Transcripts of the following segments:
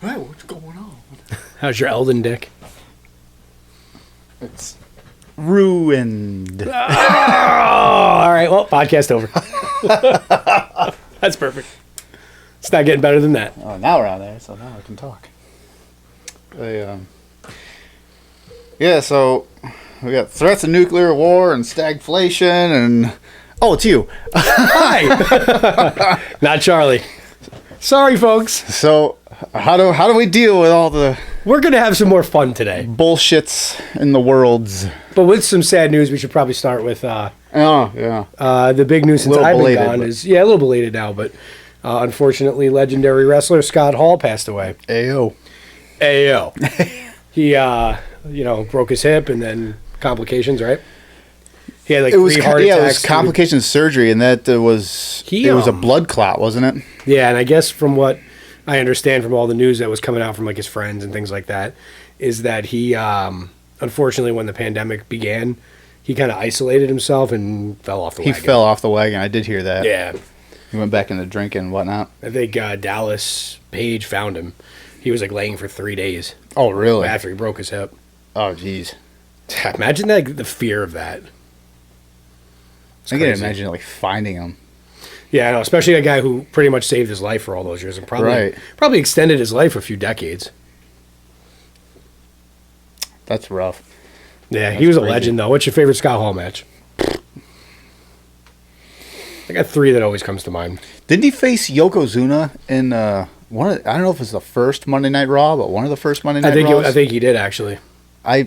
Hey, what's going on? How's your Elden dick? It's ruined. Oh, all right, well, podcast over. That's perfect. It's not getting better than that. Oh, now we're on there, so now I can talk. Yeah, so we got threats of nuclear war and stagflation and... Oh, it's you. Hi. Not Charlie. Sorry, folks. So, how do we deal with all the We're going to have some more fun today. bullshits in the worlds? But with some sad news, we should probably start with Oh, yeah. the big news since Little I've been belated, gone but- is... Yeah, a little belated now, but unfortunately, legendary wrestler Scott Hall passed away. Ayo. Ayo. He, broke his hip and then complications, right? He had like It was three heart it attacks. was complications surgery, and that was He, it was a um, blood clot, wasn't it? Yeah, and I guess from what I understand from all the news that was coming out from like his friends and things like that, is that he, unfortunately, when the pandemic began, he kind of isolated himself and fell off the He wagon. fell off the wagon. I did hear that. Yeah, He went back into drinking and whatnot. I think Dallas Page found him. He was like laying for 3 days Oh, really? after he broke his hip. Oh, jeez. Imagine that, the fear of that. It's I can crazy. imagine like finding him. Yeah, I know, especially a guy who pretty much saved his life for all those years and probably extended his life a few decades. That's rough. Yeah, That's he was a crazy. legend, though. What's your favorite Scott Hall match? I got 3 that always comes to mind. Didn't he face Yokozuna in one? I don't know if it was the first Monday Night Raw, but one of the first Monday Night Raws. I think he did, actually.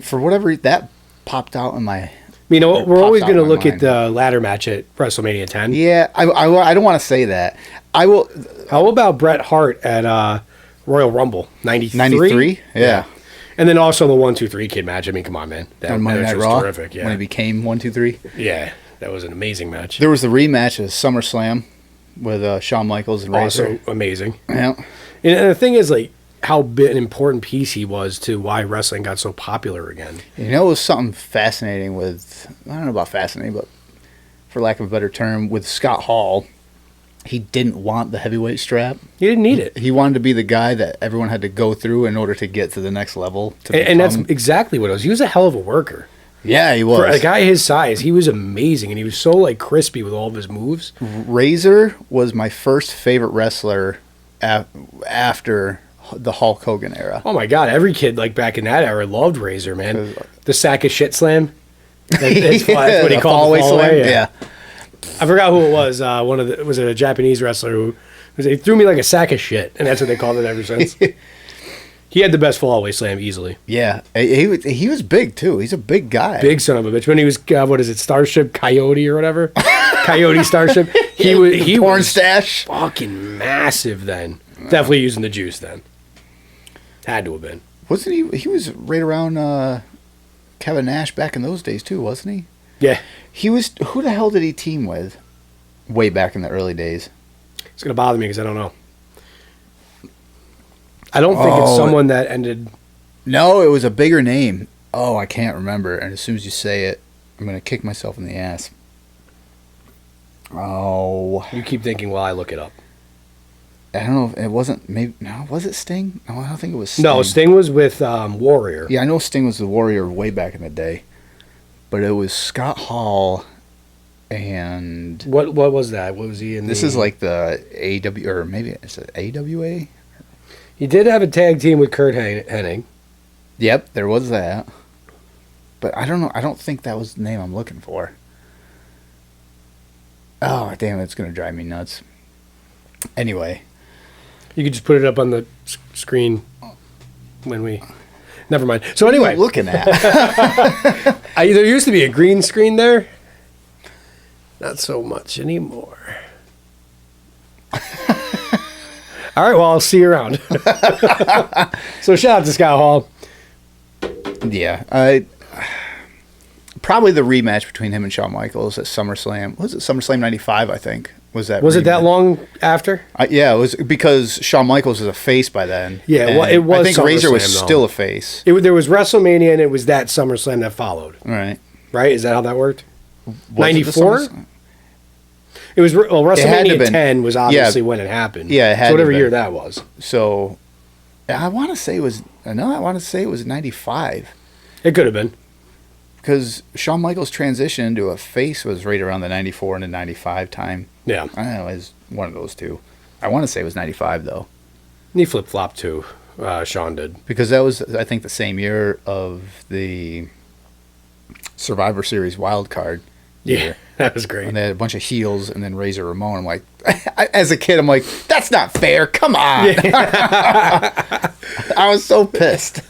For whatever that popped out in my. You know, It we're always pops going to out in my look at mind. the ladder match at WrestleMania 10. Yeah, I don't want to say that. I will. How about Bret Hart at Royal Rumble 93? 93? Yeah. And then also the 1-2-3 Kid match. I mean, come on, man. That On Monday match Night was Raw, terrific. Yeah. when he became 1-2-3. Yeah, that was an amazing match. There was the rematch of SummerSlam with Shawn Michaels and Razor. Also amazing. Yeah. And the thing is, like, how big an important piece he was to why wrestling got so popular again. You know, it was something fascinating with, I don't know about fascinating, but for lack of a better term, with Scott Hall, he didn't want the heavyweight strap. He didn't need it. He wanted to be the guy that everyone had to go through in order to get to the next level. And that's exactly what it was. He was a hell of a worker. Yeah, he was. For a guy his size, he was amazing. And he was so, like, crispy with all of his moves. Razor was my first favorite wrestler after the Hulk Hogan era. Oh, my God. Every kid, like, back in that era loved Razor, man. The sack of shit slam. That's what he The called it. fallaway slam. Yeah. I forgot who it was. Was it a Japanese wrestler who he threw me like a sack of shit, and that's what they called it ever since. He had the best fallaway slam easily. Yeah. He was big, too. He's a big guy. Big son of a bitch. When he was, what is it, Starship Coyote or whatever? Coyote Starship. He Porn was stash. fucking massive then. Definitely using the juice then. Had to have been. Wasn't he? He was right around Kevin Nash back in those days, too, wasn't he? Yeah. He was. Who the hell did he team with? Way back in the early days. It's going to bother me because I don't know. I don't think it's someone that ended... No, it was a bigger name. Oh, I can't remember. And as soon as you say it, I'm going to kick myself in the ass. Oh. You keep thinking while I look it up. I don't know if it wasn't. Maybe. No, was it Sting? No, I don't think it was Sting. No, Sting was with Warrior. Yeah, I know Sting was the Warrior way back in the day. But it was Scott Hall and... What was that? What was he in? This is like the AW... Or maybe it's it AWA? He did have a tag team with Kurt Hennig. Yep, there was that. But I don't know. I don't think that was the name I'm looking for. Oh, damn, it's going to drive me nuts. Anyway. You could just put it up on the screen when we... Never mind. So anyway. What are you looking at? There used to be a green screen there. Not so much anymore. All right, well, I'll see you around. So shout out to Scott Hall. Yeah. Probably the rematch between him and Shawn Michaels at SummerSlam. Was it SummerSlam 95, I think? Was it that long after? Yeah, it was because Shawn Michaels was a face by then. Yeah, well, it was I think Razor was SummerSlam, though. still a face. There was WrestleMania, and it was that SummerSlam that followed. All right. Right? Is that how that worked? Was it the 94? SummerSlam? It was, well, had to WrestleMania been. 10 was obviously when it happened. Yeah, it had so to whatever been. year that was. So, I want to say it was, no, I want to say it was 95. It could have been. Because Shawn Michaels' transition into a face was right around the 94 and the 95 time. Yeah. I don't know, it was one of those two. I want to say it was 95, though. He flip-flopped, too. Shawn did. Because that was, I think, the same year of the Survivor Series wild card. Yeah, that was great. And they had a bunch of heels and then Razor Ramon. I'm like, as a kid, I'm like, that's not fair. Come on. Yeah. I was so pissed.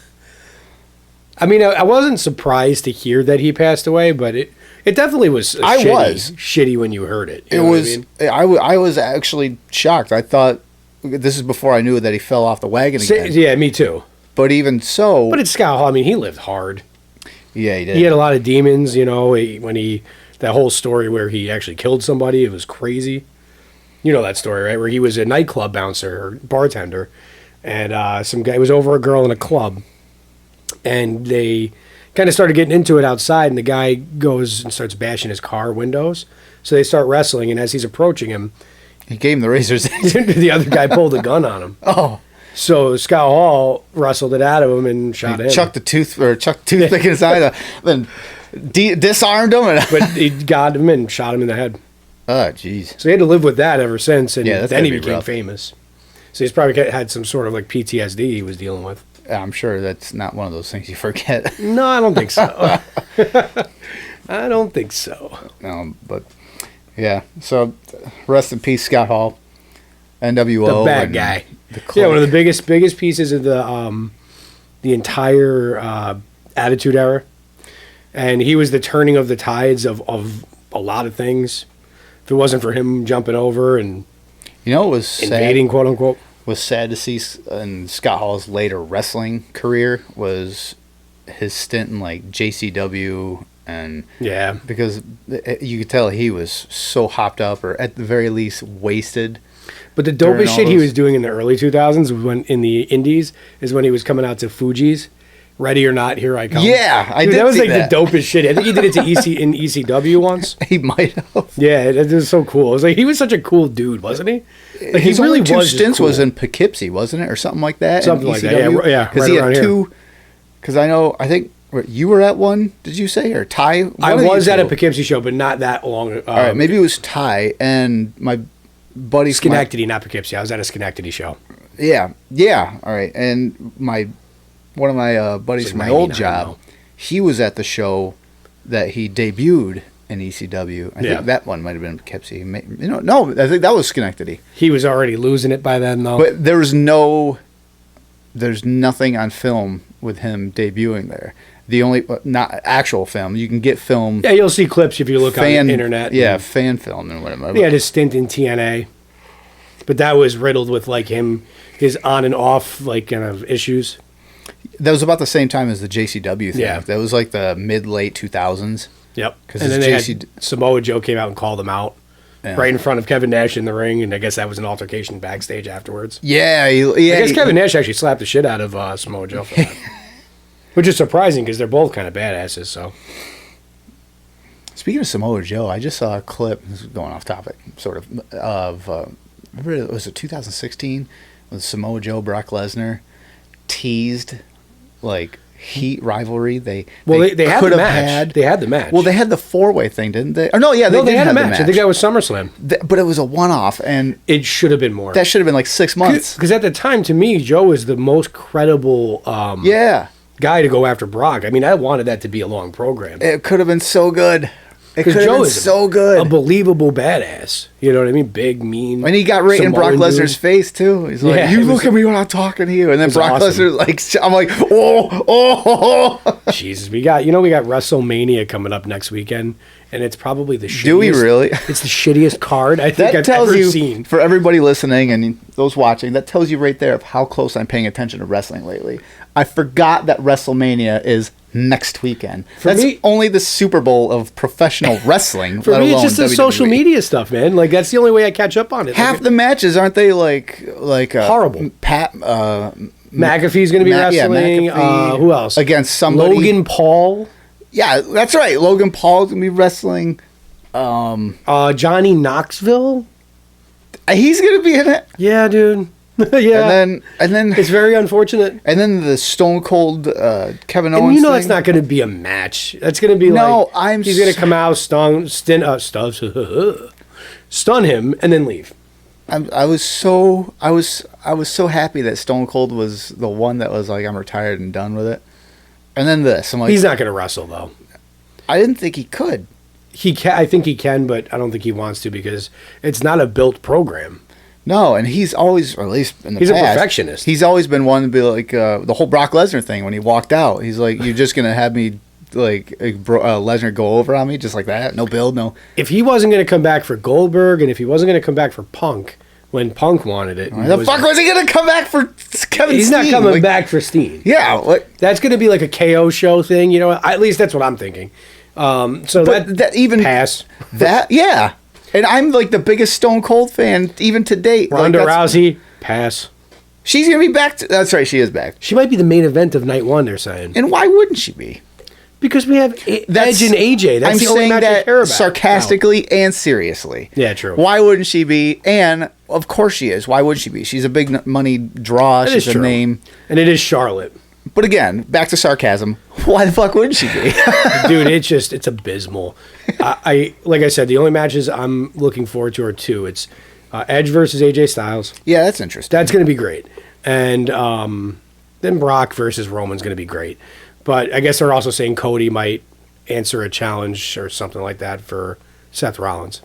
I mean, I wasn't surprised to hear that he passed away, but it definitely was shitty when you heard it. It was, I was actually shocked. I thought, this is before I knew that he fell off the wagon again. Yeah, me too. But even so. But it's Scott Hall. I mean, he lived hard. Yeah, he did. He had a lot of demons, that whole story where he actually killed somebody, it was crazy. You know that story, right? Where he was a nightclub bouncer or bartender, and some guy was over a girl in a club, and they kind of started getting into it outside, and the guy goes and starts bashing his car windows. So they start wrestling, and as he's approaching him, he gave him the razor's edge. The other guy pulled a gun on him. Oh. So Scott Hall wrestled it out of him and shot him. Chucked toothpick in his eye, then disarmed him. But he got him and shot him in the head. Oh, jeez. So he had to live with that ever since, and then he became rough. famous. So he's probably had some sort of like PTSD he was dealing with. I'm sure that's not one of those things you forget. No, I don't think so. I don't think so. But yeah. So rest in peace, Scott Hall, NWO, the bad guy. Yeah, one of the biggest pieces of the entire Attitude Era, and he was the turning of the tides of a lot of things. If it wasn't for him jumping over and it was invading, sad, quote unquote, was sad to see in Scott Hall's later wrestling career was his stint in like JCW, and because you could tell he was so hopped up, or at the very least wasted. But the dopest shit he was doing in the early 2000s, when in the indies, is when he was coming out to Fuji's, Ready or Not, Here I Come. Yeah, I did. That was like the dopest shit. I think he did it to in ECW once. He might have. Yeah, it was so cool. It was like he was such a cool dude, wasn't he? Like his really two stints cool. Was in Poughkeepsie, wasn't it, or something like that? Something like that. Yeah, because he had two. Because I think you were at one. Did you say, or Ty? I was at a Poughkeepsie show, but not that long. All right, maybe it was Ty and my buddy Schenectady, not Poughkeepsie. I was at a Schenectady show. Yeah. All right, and one of my buddies from my old job, he was at the show that he debuted in ECW. I think that one might have been Poughkeepsie. No, I think that was Schenectady. He was already losing it by then, though. But there's nothing on film with him debuting there. The only, not actual film. You can get film. Yeah, you'll see clips if you look on the internet. Yeah, fan film and whatever. He had his stint in TNA, but that was riddled with like his on and off like kind of issues. That was about the same time as the JCW thing. Yeah. That was like the mid-late 2000s. Yep. And then they had Samoa Joe came out and called him out right in front of Kevin Nash in the ring, and I guess that was an altercation backstage afterwards. Yeah. I guess Kevin Nash actually slapped the shit out of Samoa Joe for that. Which is surprising because they're both kind of badasses. So, speaking of Samoa Joe, I just saw a clip. This is going off topic, sort of. Was it 2016 with Samoa Joe, Brock Lesnar teased like heat rivalry? They had the match. They had the match. Well, they had the 4-way thing, didn't they? Or they had a match. I think that was SummerSlam. But it was a one-off, and it should have been more. That should have been like 6 months. Because at the time, to me, Joe was the most credible. Guy to go after Brock. I mean, I wanted that to be a long program. It could have been so good. Because Joe is so good, a believable badass. You know what I mean? Big, mean. And he got right in Brock Lesnar's face too. He's like, "You look at me when I'm talking to you," and then Brock Lesnar, like, I'm like, "Oh." Jesus, we got WrestleMania coming up next weekend, and it's probably the shittiest. Do we really? It's the shittiest card I think I've ever seen. For everybody listening and those watching, that tells you right there of how close I'm paying attention to wrestling lately. I forgot that WrestleMania is next weekend. That's only the Super Bowl of professional wrestling. For me, it's just the social media stuff, man. Like, that's the only way I catch up on it. Half the matches, aren't they like horrible? McAfee's going to be wrestling. Who else? Against somebody. Logan Paul. Yeah, that's right. Logan Paul's going to be wrestling. Johnny Knoxville. He's going to be in it. Yeah, dude. Yeah. And then it's very unfortunate. And then the Stone Cold Kevin Owens. And you know thing. that's not going to be a match. That's going to be he's going to come out, stun him, and then leave. I was so happy that Stone Cold was the one that was like, I'm retired and done with it. And then this, I'm like, he's not going to wrestle though. I didn't think he could. He can. I think he can, but I don't think he wants to because it's not a built program. No, and he's always, or at least in the past, he's a perfectionist. He's always been one to be like the whole Brock Lesnar thing when he walked out. He's like, you're just gonna have me like Lesnar go over on me just like that? No build, no. If he wasn't gonna come back for Goldberg, and if he wasn't gonna come back for Punk when Punk wanted it, why the fuck was he gonna come back for Kevin? He's Steen? not coming back for Steen. Yeah, that's gonna be like a KO show thing. You know, at least that's what I'm thinking. So that even pass that, yeah. And I'm like the biggest Stone Cold fan even to date. Ronda Rousey, pass. She's going to be back. That's right, she is back. She might be the main event of night one, they're saying. And why wouldn't she be? Because we have Edge and AJ. That's the only match I care about. Sarcastically and seriously. Yeah, true. Why wouldn't she be? And of course she is. Why would she be? She's a big money draw. She's a name. And it is Charlotte. But again, back to sarcasm. Why the fuck wouldn't she be? Dude, it's abysmal. I like I said, the only matches I'm looking forward to are two. It's Edge versus AJ Styles. Yeah, that's interesting. That's going to be great. And then Brock versus Roman's going to be great. But I guess they're also saying Cody might answer a challenge or something like that for Seth Rollins.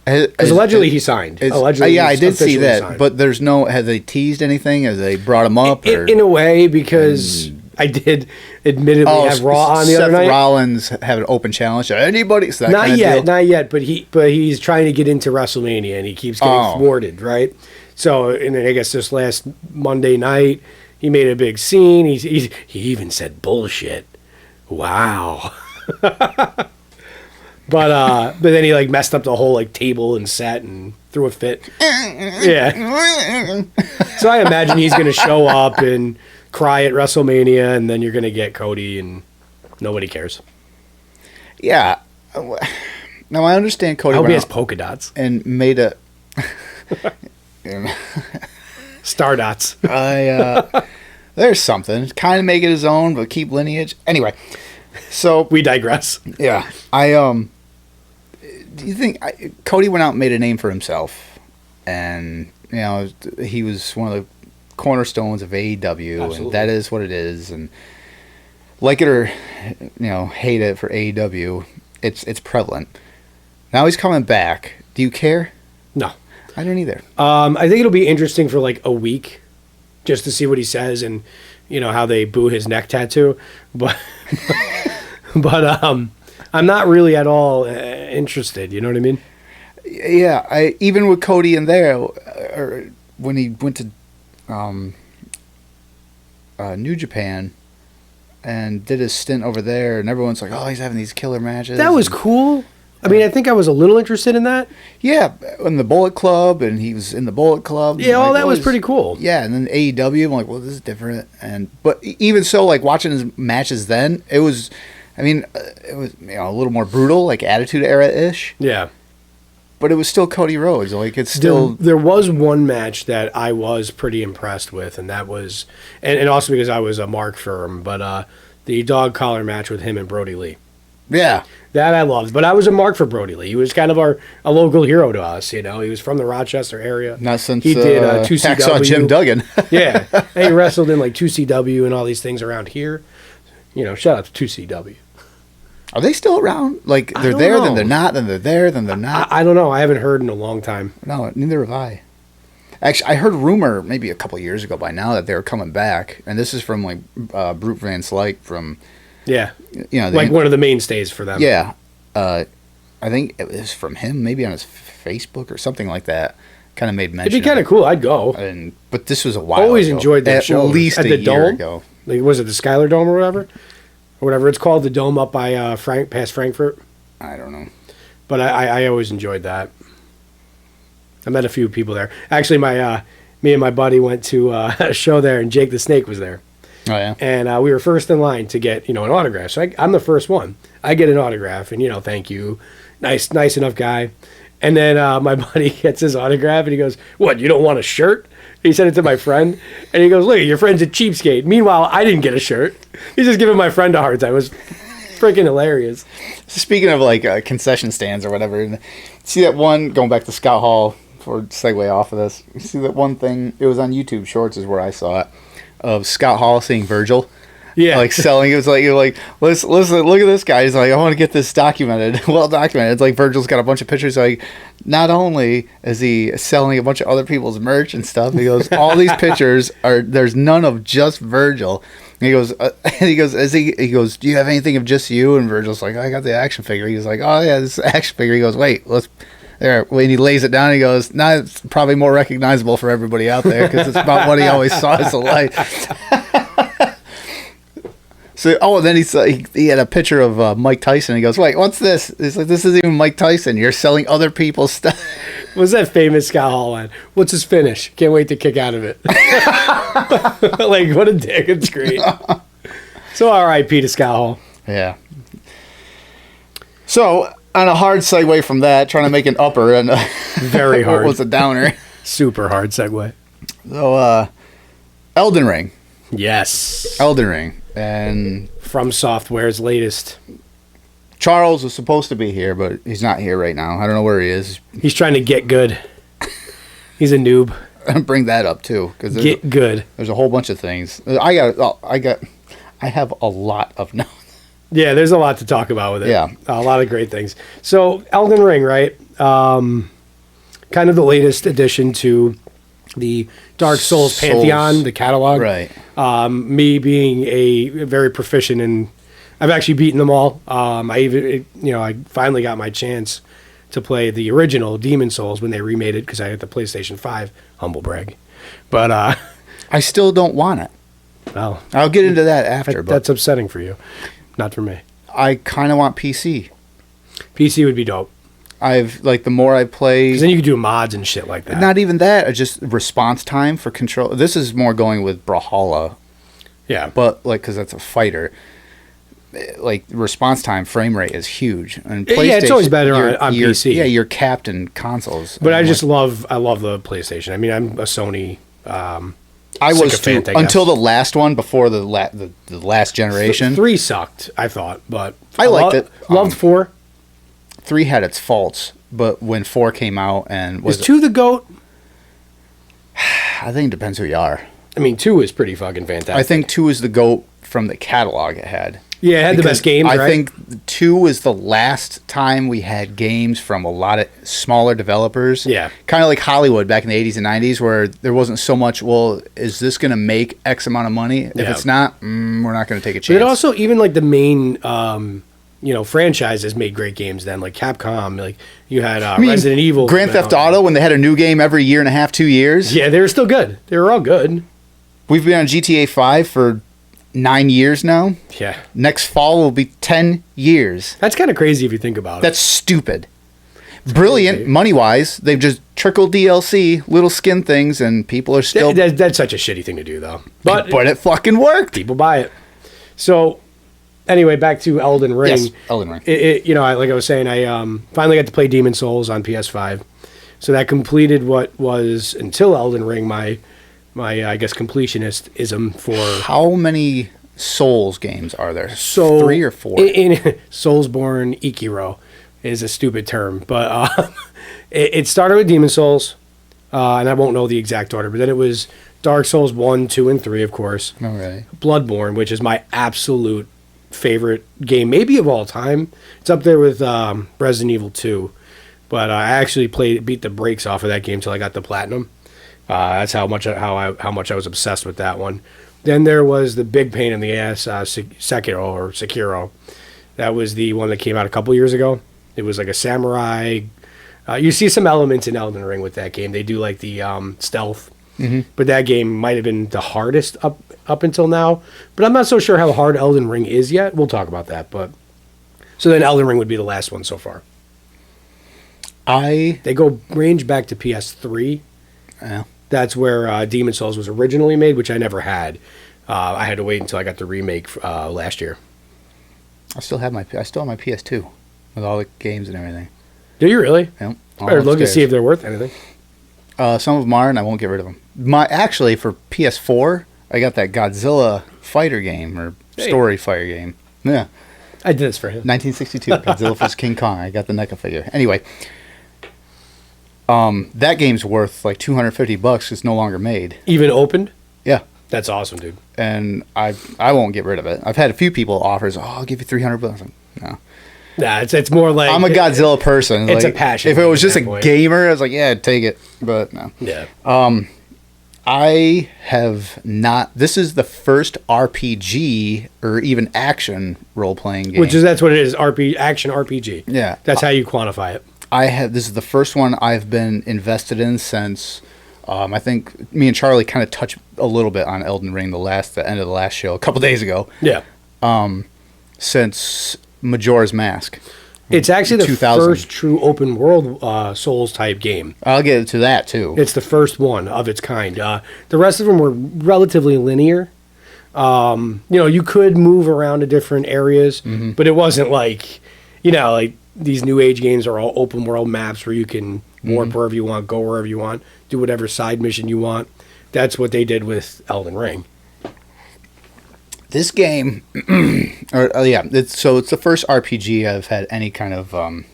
Because allegedly he signed. Allegedly, yeah, I did see that. Signed. But there's no. Have they teased anything? Have they brought him up? In a way, because I did admittedly have Raw on the other night. Seth Rollins have an open challenge to anybody. So that not yet. But he's trying to get into WrestleMania, and he keeps getting thwarted. Right. So, and then I guess this last Monday night, he made a big scene. He even said bullshit. Wow. But then he like messed up the whole like table and set and threw a fit. Yeah. So I imagine he's gonna show up and cry at WrestleMania, and then you're gonna get Cody, and nobody cares. Yeah. Now I understand Cody. I hope he has polka dots and made a star dots. There's something. Kind of make it his own, but keep lineage. Anyway. So we digress. Yeah, do you think Cody went out and made a name for himself, and he was one of the cornerstones of AEW, Absolutely. And that is what it is. And like it or hate it for AEW, it's prevalent. Now he's coming back. Do you care? No, I don't either. I think it'll be interesting for like a week, just to see what he says and how they boo his neck tattoo, but. But I'm not really at all interested. You know what I mean? Yeah, even with Cody in there, or when he went to New Japan and did his stint over there, and everyone's like, "Oh, he's having these killer matches." That was cool. I mean, I think I was a little interested in that. Yeah, in the Bullet Club, and he was in the Bullet Club. Yeah, all that was pretty cool. Yeah, and then AEW, I'm like, well, this is different. But even so, like watching his matches then, it was. I mean, it was a little more brutal, like Attitude Era-ish. Yeah. But it was still Cody Rhodes. Like, it's still... There was one match that I was pretty impressed with, and that was... And also because I was a mark for him, but the dog collar match with him and Brody Lee. Yeah. That I loved. But I was a mark for Brody Lee. He was kind of a local hero to us, He was from the Rochester area. Not since he did 2CW. Hacksaw Jim Duggan. Yeah. And he wrestled in, like, 2CW and all these things around here. Shout out to 2CW. Are they still around? Like, they're there, then they're not, then they're there, then they're not? I don't know. I haven't heard in a long time. No, neither have I. Actually, I heard a rumor maybe a couple years ago by now that they were coming back. And this is from, like, Brute Van Slyke from... Yeah. Like one of the mainstays for them. Yeah. I think it was from him, maybe on his Facebook or something like that. Kind of made mention. It'd be kind of cool. I'd go. But this was a while Always ago. Enjoyed that show. At least a year ago. Like, was it the Skylar Dome or whatever? Or whatever it's called, the dome up by past Frankfurt. I don't know. But I always enjoyed that. I met a few people there. Actually, me and my buddy went to a show there, and Jake the Snake was there. Oh, yeah? And we were first in line to get, an autograph. So I'm the first one. I get an autograph, and, thank you. Nice enough guy. And then my buddy gets his autograph, and he goes, "What, you don't want a shirt?" He sent it to my friend, and he goes, "Look, your friend's a cheapskate." Meanwhile, I didn't get a shirt. He's just giving my friend a hard time. It was freaking hilarious. Speaking of like concession stands or whatever, see that one, going back to Scott Hall, for segue off of this, you see that one thing, it was on YouTube Shorts is where I saw it, of Scott Hall seeing Virgil. Yeah, like selling. It was like, you're like, listen, look at this guy. He's like, I want to get this documented, well documented. It's like Virgil's got a bunch of pictures. Like, not only is he selling a bunch of other people's merch and stuff, he goes, all these pictures there's none of just Virgil. And he goes, he goes, do you have anything of just you? And Virgil's like, I got the action figure. He's like, oh yeah, this action figure. He goes, wait, let's. There, when he lays it down, he goes, "Nah, it's probably more recognizable for everybody out there because it's about what he always saw as a light." So, then he had a picture of Mike Tyson. He goes, "Wait, what's this?" He's like, "This isn't even Mike Tyson. You're selling other people's stuff." What's that famous Scott Hall line? What's his finish? Can't wait to kick out of it. Like, what a dick! It's great. So, R.I.P. to Scott Hall. Yeah. So, on a hard segue from that, trying to make an upper and very hard. What was a downer? Super hard segue. So, Elden Ring. Yes. Elden Ring. And From Software's latest. Charles was supposed to be here, but he's not here right now. I don't know where he is. He's trying to get good. He's a noob. Bring that up too, because get good. There's a whole bunch of things. I have a lot of notes. Yeah, there's a lot to talk about with it. Yeah. A lot of great things. So, Elden Ring, right? Kind of the latest addition to the Dark Souls pantheon, the catalog. Right. Me being a very proficient in, I've actually beaten them all. I finally got my chance to play the original Demon Souls when they remade it because I had the PlayStation 5. Humble brag. But I still don't want it. Well, I'll get into that after. That's upsetting for you. Not for me. I kind of want PC. PC would be dope. The more I play... Because then you could do mods and shit like that. Not even that. Just response time for control. This is more going with Brawlhalla. Yeah. But, because that's a fighter. Response time, frame rate is huge. And PlayStation, yeah, it's always better on PC. Yeah, you're capped in consoles. But I love the PlayStation. I mean, I'm a Sony... I was too, until the last one before the last generation. 3 sucked, I thought, but I liked it. Loved 4. 3 had its faults, but when 4 came out and was 2 the GOAT? I think it depends who you are. I mean, 2 is pretty fucking fantastic. I think 2 is the GOAT from the catalog it had. Yeah, it had the best games, right? I think 2 was the last time we had games from a lot of smaller developers. Yeah. Kind of like Hollywood back in the 80s and 90s where there wasn't so much, well, is this going to make X amount of money? If it's not, we're not going to take a chance. But also, even the main, franchises made great games then, like Capcom. You had Resident Evil. Grand Theft Auto, when they had a new game every year and a half, 2 years. Yeah, they were still good. They were all good. We've been on GTA 5 for 9 years now. Yeah. Next fall will be 10 years. That's kind of crazy if you think about it. That's stupid. Brilliant money-wise. They've just trickled DLC, little skin things, and people are still... That's such a shitty thing to do, though. But it fucking worked. People buy it. So, anyway, back to Elden Ring. Yes, Elden Ring. Like I was saying, I finally got to play Demon Souls on PS5. So that completed what was, until Elden Ring, my I guess completionism for... How many Souls games are there? 3 or 4? Soulsborne Ikiro is a stupid term, but it started with Demon Souls, and I won't know the exact order, but then it was Dark Souls 1, 2, and 3, of course. All right. Bloodborne, which is my absolute favorite game, maybe of all time. It's up there with Resident Evil 2, but I actually beat the brakes off of that game till I got the platinum. That's how much I was obsessed with that one. Then there was the big pain in the ass, Sekiro. That was the one that came out a couple years ago. It was like a samurai. You see some elements in Elden Ring with that game. They do the stealth, but that game might have been the hardest up until now. But I'm not so sure how hard Elden Ring is yet. We'll talk about that. But so then Elden Ring would be the last one so far. They go range back to PS3. Yeah. That's where Demon Souls was originally made, which I never had. I had to wait until I got the remake last year. I still have my PS2 with all the games and everything. Do you really? Yep. Better look and see if they're worth anything. Some of them are, and I won't get rid of them. Actually, for PS4, I got that Godzilla fighter game, or story fighter game. Yeah. I did this for him. 1962, Godzilla vs. King Kong. I got the NECA figure. Anyway, that game's worth like $250. It's no longer made. Even opened? Yeah. That's awesome, dude. And I won't get rid of it. I've had a few people offers, I'll give you $300. I'm like, no. Nah, it's more like... I'm a Godzilla person. It's like, a passion. If it was just a gamer, I was like, yeah, I'd take it. But no. Yeah. I have not... This is the first RPG or even action role-playing game. That's what it is, action RPG. Yeah. That's how you quantify it. This is the first one I've been invested in since... I think me and Charlie kind of touched a little bit on Elden Ring the end of the last show a couple days ago. Yeah. Since Majora's Mask. It's actually the first true open world Souls type game. I'll get to that too. It's the first one of its kind. The rest of them were relatively linear. You could move around to different areas, but it wasn't like, like these new age games are all open world maps where you can warp wherever you want, go wherever you want, do whatever side mission you want. That's what they did with Elden Ring. This game, it's the first RPG I've had any kind of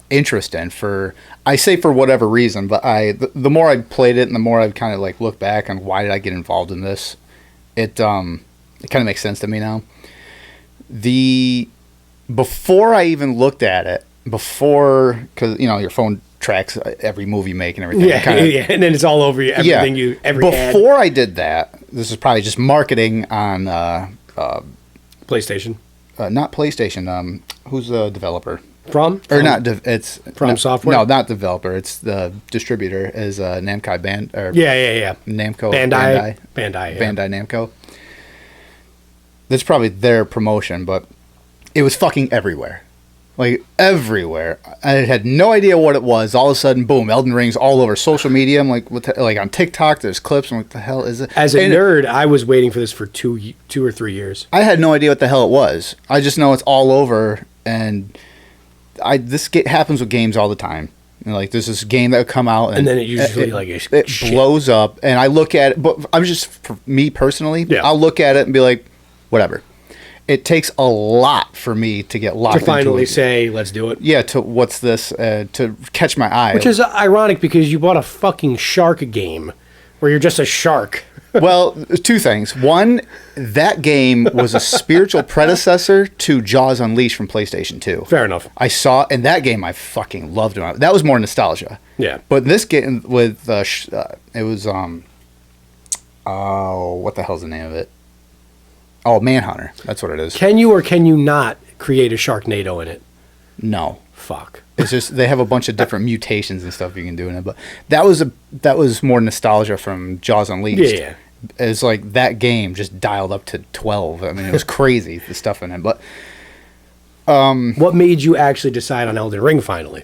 interest in for whatever reason, but the more I played it and the more I've kind of like looked back on why did I get involved in this, it kind of makes sense to me now. Before I even looked at it, because your phone tracks every move you make and everything. Yeah, and then it's all over you. Everything Before I did that, this is probably just marketing on PlayStation. Not PlayStation. Who's the developer? It's From Software. No, not developer. It's the distributor. Is Namco Band? Namco Bandai. Bandai Namco. That's probably their promotion, but it was fucking everywhere. Like, everywhere. I had no idea what it was. All of a sudden, boom, Elden Ring's all over social media. I'm like, like on TikTok, there's clips. I'm like, what the hell is it? As a nerd, I was waiting for this for two or 3 years. I had no idea what the hell it was. I just know it's all over, and this happens with games all the time. Like, there's this game that will come out, and then it usually it blows up, and I look at it, but I'm just, for me personally, I'll look at it and be like, whatever. It takes a lot for me to get locked into it. To finally say, let's do it. Yeah, what's this, to catch my eye. Which is ironic because you bought a fucking shark game where you're just a shark. Well, two things. One, that game was a spiritual predecessor to Jaws Unleashed from PlayStation 2. Fair enough. I saw, and that game I fucking loved. That was more nostalgia. Yeah. But this game with, it was, what the hell's the name of it? Oh, Manhunter. That's what it is. Can you or can you not create a Sharknado in it? No. Fuck. It's just they have a bunch of different mutations and stuff you can do in it. But that was more nostalgia from Jaws Unleashed. Yeah. It's like that game just dialed up to 12. I mean, it was crazy, the stuff in it. But what made you actually decide on Elden Ring finally?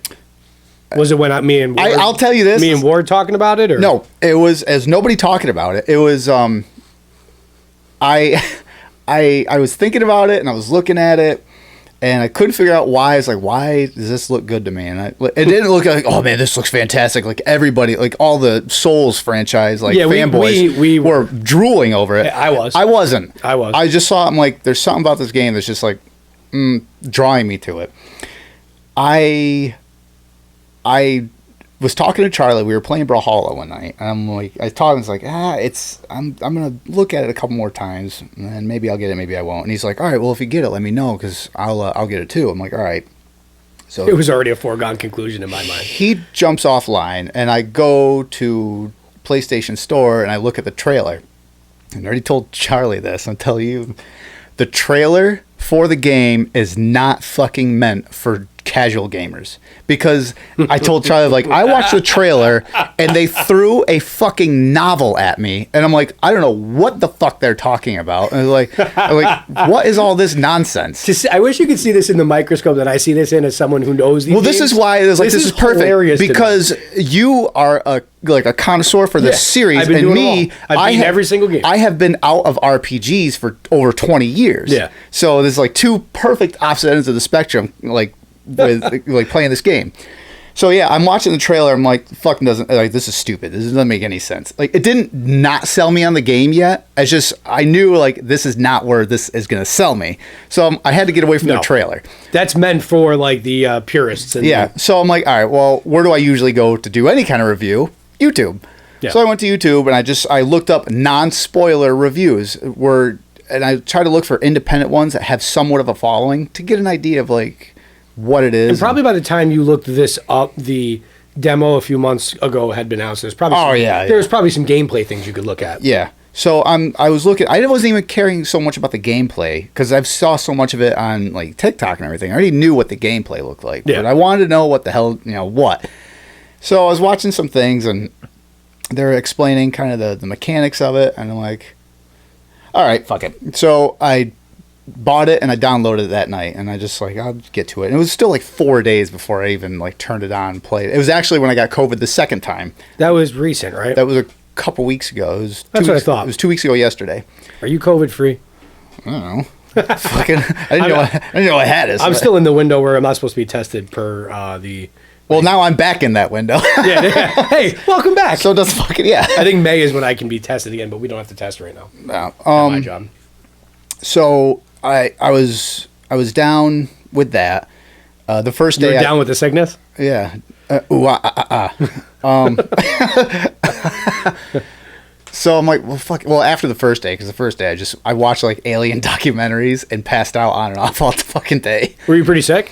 Was it when me and Ward, I'll tell you this. Me and Ward talking about it, or no? It was as nobody talking about it. It was I was thinking about it and I was looking at it and I couldn't figure out why. It's like, why does this look good to me? And it didn't look like, oh man, this looks fantastic. Like everybody, like all the Souls franchise, like fanboys, we were drooling over it. I was. I wasn't. I was. I just saw it. I'm like, there's something about this game that's just like drawing me to it. I was talking to Charlie. We were playing Brawlhalla one night, and I'm like, I told him, I'm gonna look at it a couple more times, and maybe I'll get it, maybe I won't. And he's like, all right, well, if you get it, let me know, because I'll get it too. I'm like, all right. So it was already a foregone conclusion in my mind. He jumps offline, and I go to PlayStation Store, and I look at the trailer. And I already told Charlie this. I'll tell you, the trailer for the game is not fucking meant for casual gamers, because I told Charlie, like, I watched the trailer and they threw a fucking novel at me and I'm like, I don't know what the fuck they're talking about. And I'm like, what is all this nonsense? I wish you could see this in the microscope that I see this in as someone who knows these this is why it is like, this is perfect, because you are a connoisseur for this series, and me, I have every single game. I have been out of RPGs for over 20 years. Yeah. So there's like two perfect opposite ends of the spectrum, like with like playing this game. So yeah, I'm watching the trailer. I'm like, fucking doesn't like this is stupid. This doesn't make any sense. Like it didn't not sell me on the game yet. It's just I knew like this is not where this is gonna sell me. So I had to get away from the trailer. That's meant for like the purists. And So I'm like, all right, well, where do I usually go to do any kind of review? YouTube. Yeah. So I went to YouTube and I looked up non-spoiler reviews and I try to look for independent ones that have somewhat of a following to get an idea of like what it is. And probably by the time you looked this up, the demo a few months ago had been out. So there's probably there was probably some gameplay things you could look at. Yeah. So I was looking. I wasn't even caring so much about the gameplay because I saw so much of it on like TikTok and everything. I already knew what the gameplay looked like, but I wanted to know what the hell what. So I was watching some things and they're explaining kind of the mechanics of it, and I'm like, all right, fuck it. So I bought it and I downloaded it that night, and I just like I'll get to it. And it was still like 4 days before I even like turned it on and played. It was actually when I got COVID the second time. That was recent, right? That was a couple weeks ago. That's what I thought. It was 2 weeks ago yesterday. Are you COVID free? I don't know. Fucking, I didn't know I had it. I'm still in the window where I'm not supposed to be tested per the. Well, now I'm back in that window. Hey, welcome back. So it does fucking I think May is when I can be tested again, but we don't have to test right now. No. My job. So I was down with that. The first day you were down with the sickness? Yeah. So I'm like, well, fuck. Well, after the first day, because the first day I watched like alien documentaries and passed out on and off all the fucking day. Were you pretty sick?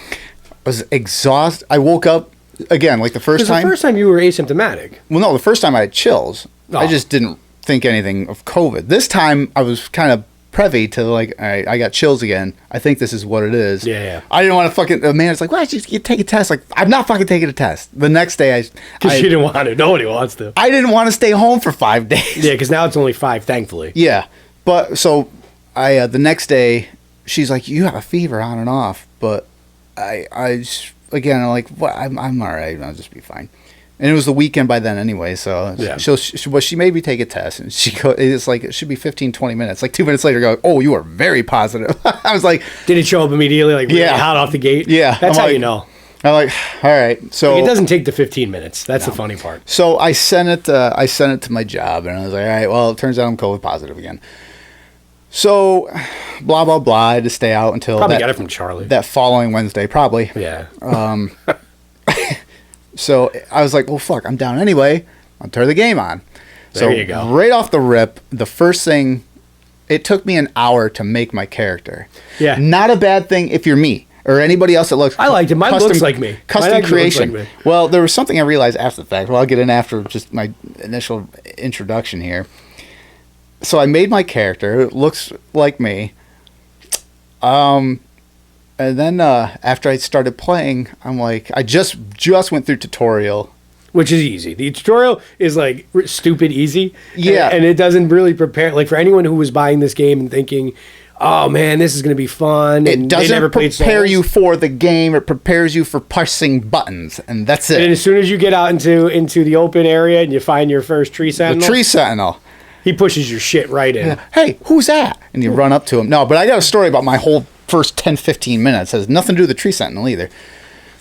I was exhausted. I woke up again, like the first time. The first time you were asymptomatic. Well, no, the first time I had chills. Oh. I just didn't think anything of COVID. This time I was kind of privy to like, all right, I got chills again. I think this is what it is. Yeah. I didn't want to fucking. The man is like, why don't you take a test? Like, I'm not fucking taking a test. The next day, because you didn't want to. Nobody wants to. I didn't want to stay home for 5 days. Yeah, because now it's only 5, thankfully. Yeah, but so I the next day, she's like, you have a fever on and off, but I'm like, what? I'm all right. I'll just be fine. And it was the weekend by then anyway, so she made me take a test, and it's like, it should be 15, 20 minutes. Like 2 minutes later, go, oh, you are very positive. I was like... Did it show up immediately, like really hot off the gate? Yeah. That's how you know. I'm like, all right. So like, it doesn't take the 15 minutes. That's the funny part. So I sent it to my job, and I was like, all right, well, it turns out I'm COVID positive again. So, blah, blah, blah. I had to stay out until... Probably got it from Charlie. That following Wednesday, probably. Yeah. So I was like, well, fuck, I'm down anyway. I'll turn the game on. There you go. Right off the rip, the first thing, it took me an hour to make my character. Yeah. Not a bad thing if you're me or anybody else that looks... I liked it. Mine looks like me. Custom creation. Like me. Well, there was something I realized after the fact. Well, I'll get in after just my initial introduction here. So I made my character. It looks like me. And then after I started playing, I'm like, I just went through tutorial. Which is easy. The tutorial is like stupid easy. Yeah. And it doesn't really prepare, like for anyone who was buying this game and thinking, oh man, this is going to be fun. It doesn't prepare you for the game. It prepares you for pressing buttons. And that's it. And as soon as you get out into the open area and you find your first tree sentinel. The tree sentinel. He pushes your shit right in. Yeah. Hey, who's that? And you run up to him. No, but I got a story about my whole first 10, 15 minutes. It has nothing to do with the tree sentinel either.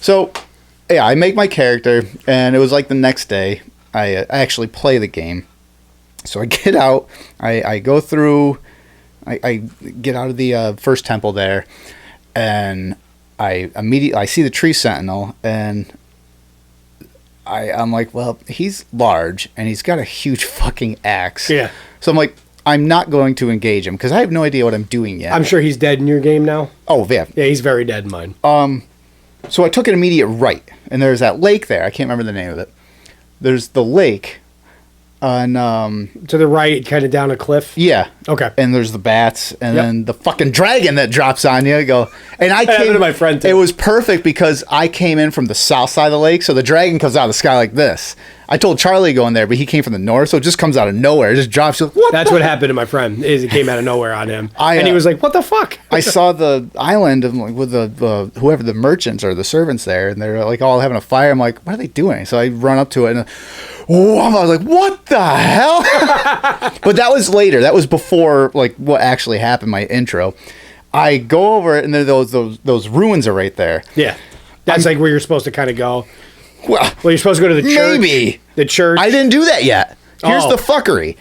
So, yeah, I make my character, and it was like the next day, I actually play the game. So I get out, I go through, I get out of the first temple there, and I see the tree sentinel, and I'm like, well, he's large, and he's got a huge fucking axe. Yeah. So I'm like, I'm not going to engage him, because I have no idea what I'm doing yet. I'm sure he's dead in your game now. Oh, yeah. Yeah, he's very dead in mine. So I took an immediate right, and there's that lake there. I can't remember the name of it. There's the lake, and to the right, kind of down a cliff. Yeah. Okay. And there's the bats, and then the fucking dragon that drops on you. And I came to my friend too. It was perfect because I came in from the south side of the lake, so the dragon comes out of the sky like this. I told Charlie to go in there, but he came from the north, so it just comes out of nowhere. It just drops. Like, That's what happened to my friend. Is it came out of nowhere on him, and he was like, "What the fuck?" I saw the island of, like, with the whoever the merchants or the servants there, and they're like all having a fire. I'm like, "What are they doing?" So I run up to it, and I was like, "What the hell?" But that was later. That was before like what actually happened. My intro. I go over it, and then those ruins are right there. Yeah. That's like where you're supposed to kind of go. Well, you're supposed to go to the church. Maybe. The church. I didn't do that yet. Here's the fuckery.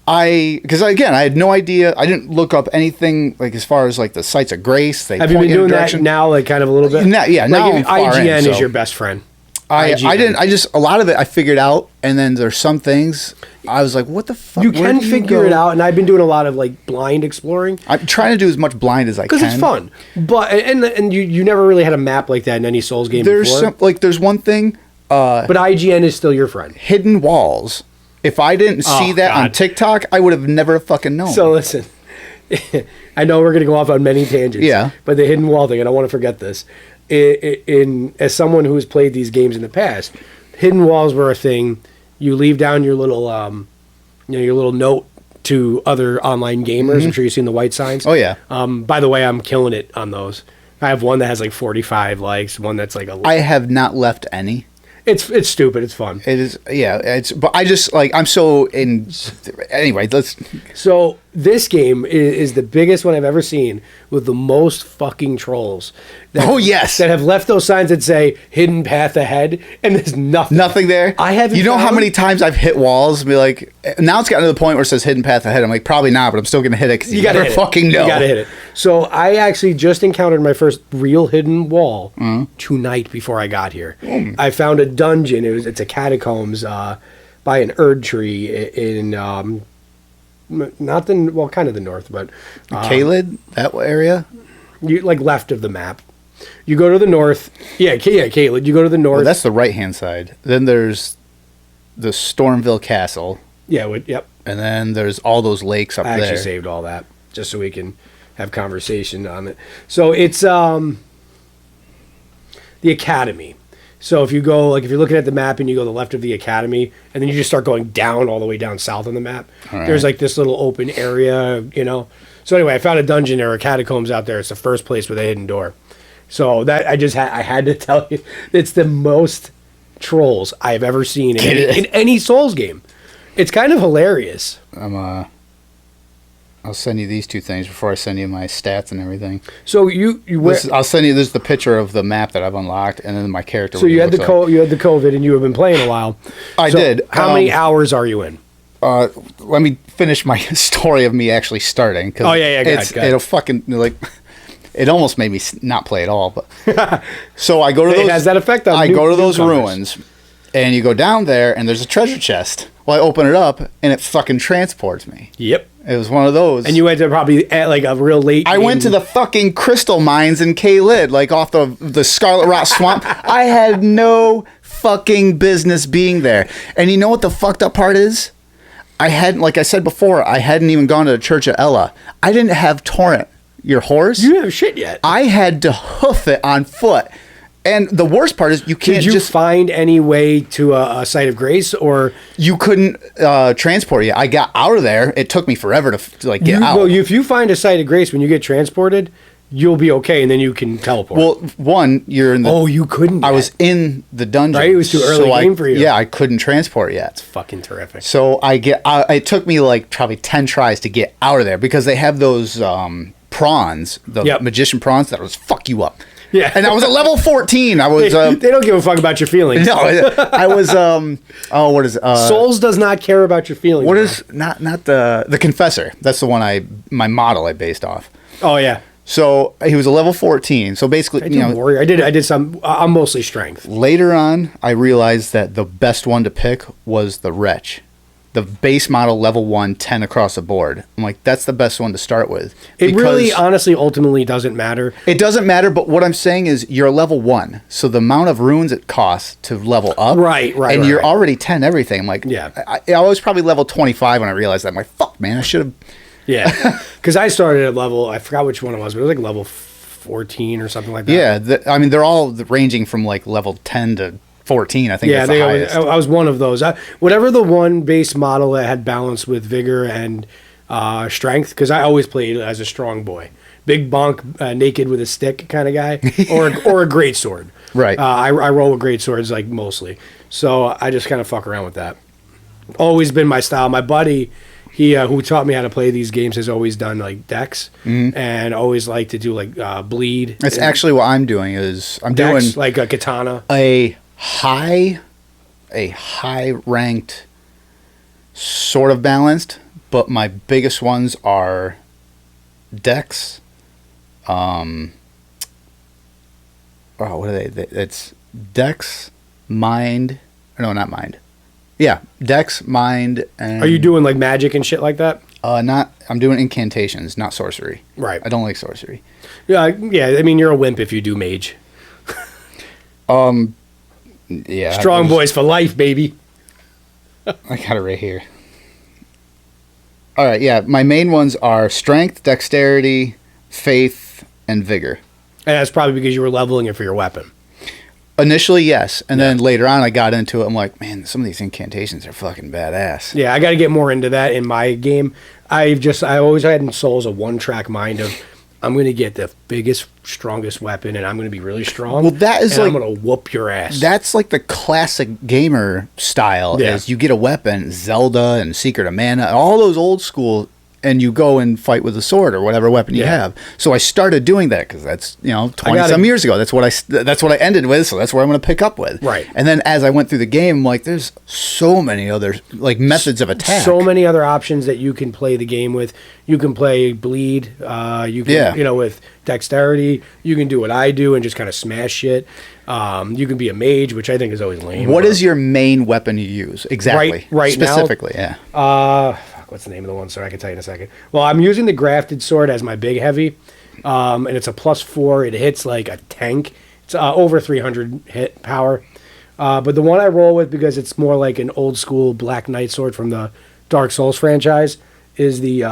Because again, I had no idea. I didn't look up anything like as far as like the sites of grace. Have you been doing that now, like kind of a little bit? Now I'm far IGN in, is your best friend. I didn't. I just a lot of it I figured out, and then there's some things I was like, "What the fuck?" You can figure it out, and I've been doing a lot of like blind exploring. I'm trying to do as much blind as I can because it's fun. But and you never really had a map like that in any Souls game before. There's one thing. But IGN is still your friend. Hidden walls. If I didn't see that on TikTok, I would have never fucking known. So listen, I know we're going to go off on many tangents. Yeah. But the hidden wall thing, I don't want to forget this. As someone who has played these games in the past, hidden walls were a thing. You leave down your little, your little note to other online gamers. Mm-hmm. I'm sure you've seen the white signs. Oh yeah. By the way, I'm killing it on those. I have one that has like 45 likes. One that's like I have not left any. It's stupid. It's fun. It is. Yeah. But I just like I'm so in. Anyway, let's. So this game is the biggest one I've ever seen with the most fucking trolls. Yes. That have left those signs that say "hidden path ahead" and there's nothing. Nothing there. I haven't. You know how many times I've hit walls and be like, now it's gotten to the point where it says "hidden path ahead." I'm like, probably not, but I'm still gonna hit it because you gotta fucking know. You gotta hit it. So I actually just encountered my first real hidden wall tonight before I got here. I found a dungeon. It's a catacombs by an Erd tree in not the kind of the north, but Caelid, that area. You like left of the map. You go to the north. Yeah, Caelid. You go to the north. Well, that's the right hand side. Then there's the Stormville Castle. Yeah. Yep. And then there's all those lakes up there. I actually saved all that just so we can have conversation on it. So it's the Academy. So if you go, like if you're looking at the map and you go to the left of the Academy, and then you just start going down all the way down south on the map, there's like this little open area, So anyway, I found a dungeon or a catacombs out there. It's the first place with a hidden door. So that I had to tell you, it's the most trolls I've ever seen in any Souls game. It's kind of hilarious. I'll send you these two things before I send you my stats and everything. So I'll send you this the picture of the map that I've unlocked, and then my character. So you had the COVID, and you have been playing a while. I did. How many hours are you in? Let me finish my story of me actually starting. Oh yeah. Go ahead. It'll fucking like. It almost made me not play at all, but so I go to those. It has that effect on. I go to those ruins, and you go down there, and there's a treasure chest. Well, I open it up, and it fucking transports me. Yep. It was one of those. And you went to probably at like a real late. I went to the fucking crystal mines in Caelid, like off the Scarlet Rot Swamp. I had no fucking business being there. And you know what the fucked up part is? Like I said before, I hadn't even gone to the Church of Ella. I didn't have Torrent, your horse. You didn't have shit yet. I had to hoof it on foot. And the worst part is you can't just find any way to a site of grace, or you couldn't transport it. I got out of there. It took me forever to get out. Well, if you find a site of grace when you get transported, you'll be okay, and then you can teleport. Well, one, you're in the. Oh, you couldn't. I was in the dungeon. Right, it was too early game for you. Yeah, I couldn't transport yet. It's fucking terrific. So it took me like probably 10 tries to get out of there because they have those prawns, the magician prawns that will fuck you up. Yeah, and I was at level 14. I was. They don't give a fuck about your feelings. No, I was. What is Souls does not care about your feelings. What is not the Confessor? That's the one my model I based off. Oh yeah. So he was a level 14. So basically, warrior. I did some. I'm mostly strength. Later on, I realized that the best one to pick was the Wretch. The base model, level 1, 10 across the board. I'm like, that's the best one to start with. It really, honestly, ultimately doesn't matter. It doesn't matter, but what I'm saying is you're level 1. So the amount of runes it costs to level up. Right. And you're already 10 everything. I'm like, I was probably level 25 when I realized that. I'm like, fuck, man, I should have. Yeah. Because I started at I forgot which one it was, but it was like level 14 or something like that. Yeah. They're all ranging from like level 10 to 14, I think. Yeah, the highest. I was one of those. Whatever the one base model that had balance with vigor and strength, because I always played as a strong boy, big bonk, naked with a stick kind of guy, or a greatsword. Right. I roll with greatswords like mostly, so I just kind of fuck around with that. Always been my style. My buddy, he who taught me how to play these games has always done like decks and always liked to do like bleed. That's actually what I'm doing. I'm decks, doing like a katana. a high ranked, sort of balanced, but my biggest ones are decks. What are they? It's Dex, Mind. No, not Mind. Yeah, Dex, Mind, and... Are you doing like magic and shit like that? Not. I'm doing incantations, not sorcery. Right. I don't like sorcery. Yeah. I mean, you're a wimp if you do mage. Yeah. Strong boys for life, baby. I got it right here. All right. Yeah, my main ones are strength, dexterity, faith, and vigor. And that's probably because you were leveling it for your weapon. Initially, yes. And then later on, I got into it. I'm like, man, some of these incantations are fucking badass. Yeah, I got to get more into that in my game. I always had in Souls a one-track mind of, I'm going to get the biggest, strongest weapon, and I'm going to be really strong. Well, that is I'm going to whoop your ass. That's like the classic gamer style, is you get a weapon, Zelda and Secret of Mana, all those old school, and you go and fight with a sword or whatever weapon you have. So I started doing that because that's 20-some years ago. That's what I ended with. So that's where I'm going to pick up with. Right. And then as I went through the game, I'm like, there's so many other like methods of attack. So many other options that you can play the game with. You can play bleed. You can with dexterity. You can do what I do and just kind of smash shit. You can be a mage, which I think is always lame. What is your main weapon you use exactly? Right specifically, now, what's the name of the one? Sorry, I can tell you in a second. Well, I'm using the grafted sword as my big heavy, and it's a +4. It hits like a tank. It's over 300 hit power. But the one I roll with, because it's more like an old school Black Knight sword from the Dark Souls franchise, is the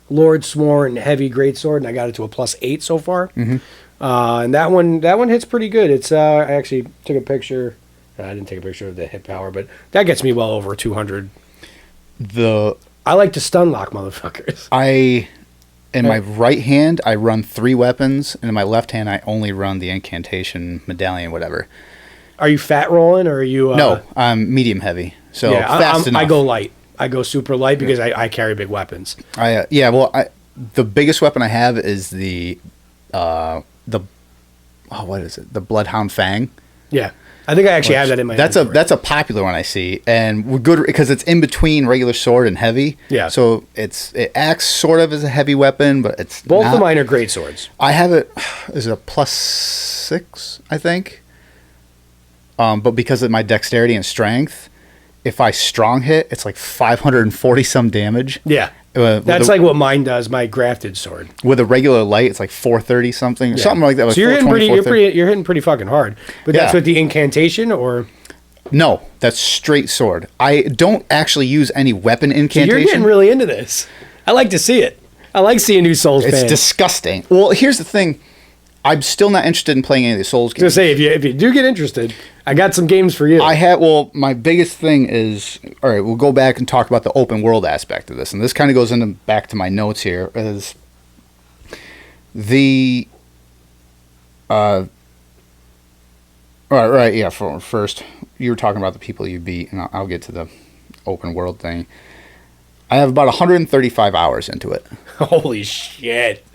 Lord Sworn Heavy Greatsword, and I got it to a +8 so far. Mm-hmm. And that one hits pretty good. It's I actually took a picture. I didn't take a picture of the hit power, but that gets me well over 200. I like to stun lock motherfuckers. In my right hand, I run 3 weapons, and in my left hand, I only run the incantation medallion, whatever. Are you fat rolling, or are you... No, I'm medium heavy, so fast enough. I go light. I go super light because I carry big weapons. The biggest weapon I have is the what is it? The Bloodhound Fang. Yeah. I think I actually have that in my inventory. That's a popular one I see, and we're good because it's in between regular sword and heavy. Yeah. So it acts sort of as a heavy weapon, but it's both not. of mine are great swords. I have it. Is it a +6? I think. But because of my dexterity and strength, if I strong hit, it's like 540 some damage. Yeah. That's like what mine does, my grafted sword. With a regular light, it's like 430 something, something like that. Like so you're hitting pretty fucking hard. But that's with the incantation, or no? That's straight sword. I don't actually use any weapon incantation. So you're getting really into this. I like to see it. I like seeing new Souls fans. It's disgusting. Well, here's the thing. I'm still not interested in playing any of the Souls games. Just say if you do get interested, I got some games for you. My biggest thing is, all right, we'll go back and talk about the open world aspect of this, and this kind of goes back to my notes here. Is the first you were talking about the people you beat, and I'll get to the open world thing. I have about 135 hours into it. Holy shit.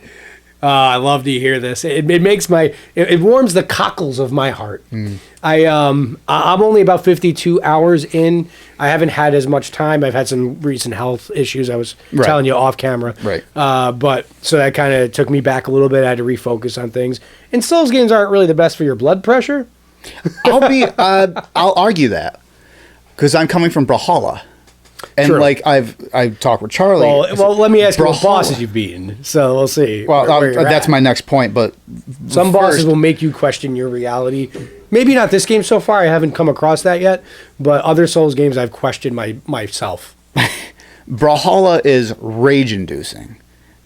I love to hear this. It makes it warms the cockles of my heart. I'm only about 52 hours in. I haven't had as much time. I've had some recent health issues. I was telling you off camera. Right. But so that kind of took me back a little bit. I had to refocus on things. And Souls games aren't really the best for your blood pressure. I'll argue that because I'm coming from Brawlhalla. And True. like I've talked with Charlie. Well, let me ask you what bosses you've beaten. So we'll see. Well, that's my next point. But some bosses will make you question your reality. Maybe not this game so far. I haven't come across that yet. But other Souls games, I've questioned myself. Brawlhalla is rage-inducing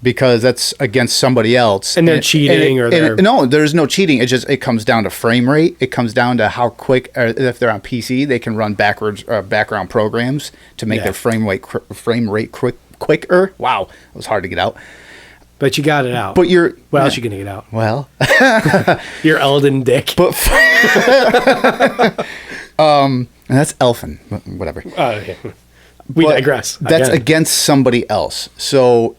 because that's against somebody else, and they're cheating, no, there's no cheating. It comes down to frame rate. It comes down to how quick, if they're on PC, they can run background programs to make their frame rate quicker. Wow, it was hard to get out. But you got it out. But what else you gonna get out? Well, your Elden dick. But and that's Elfin, whatever. Okay. We digress. That's against somebody else. So,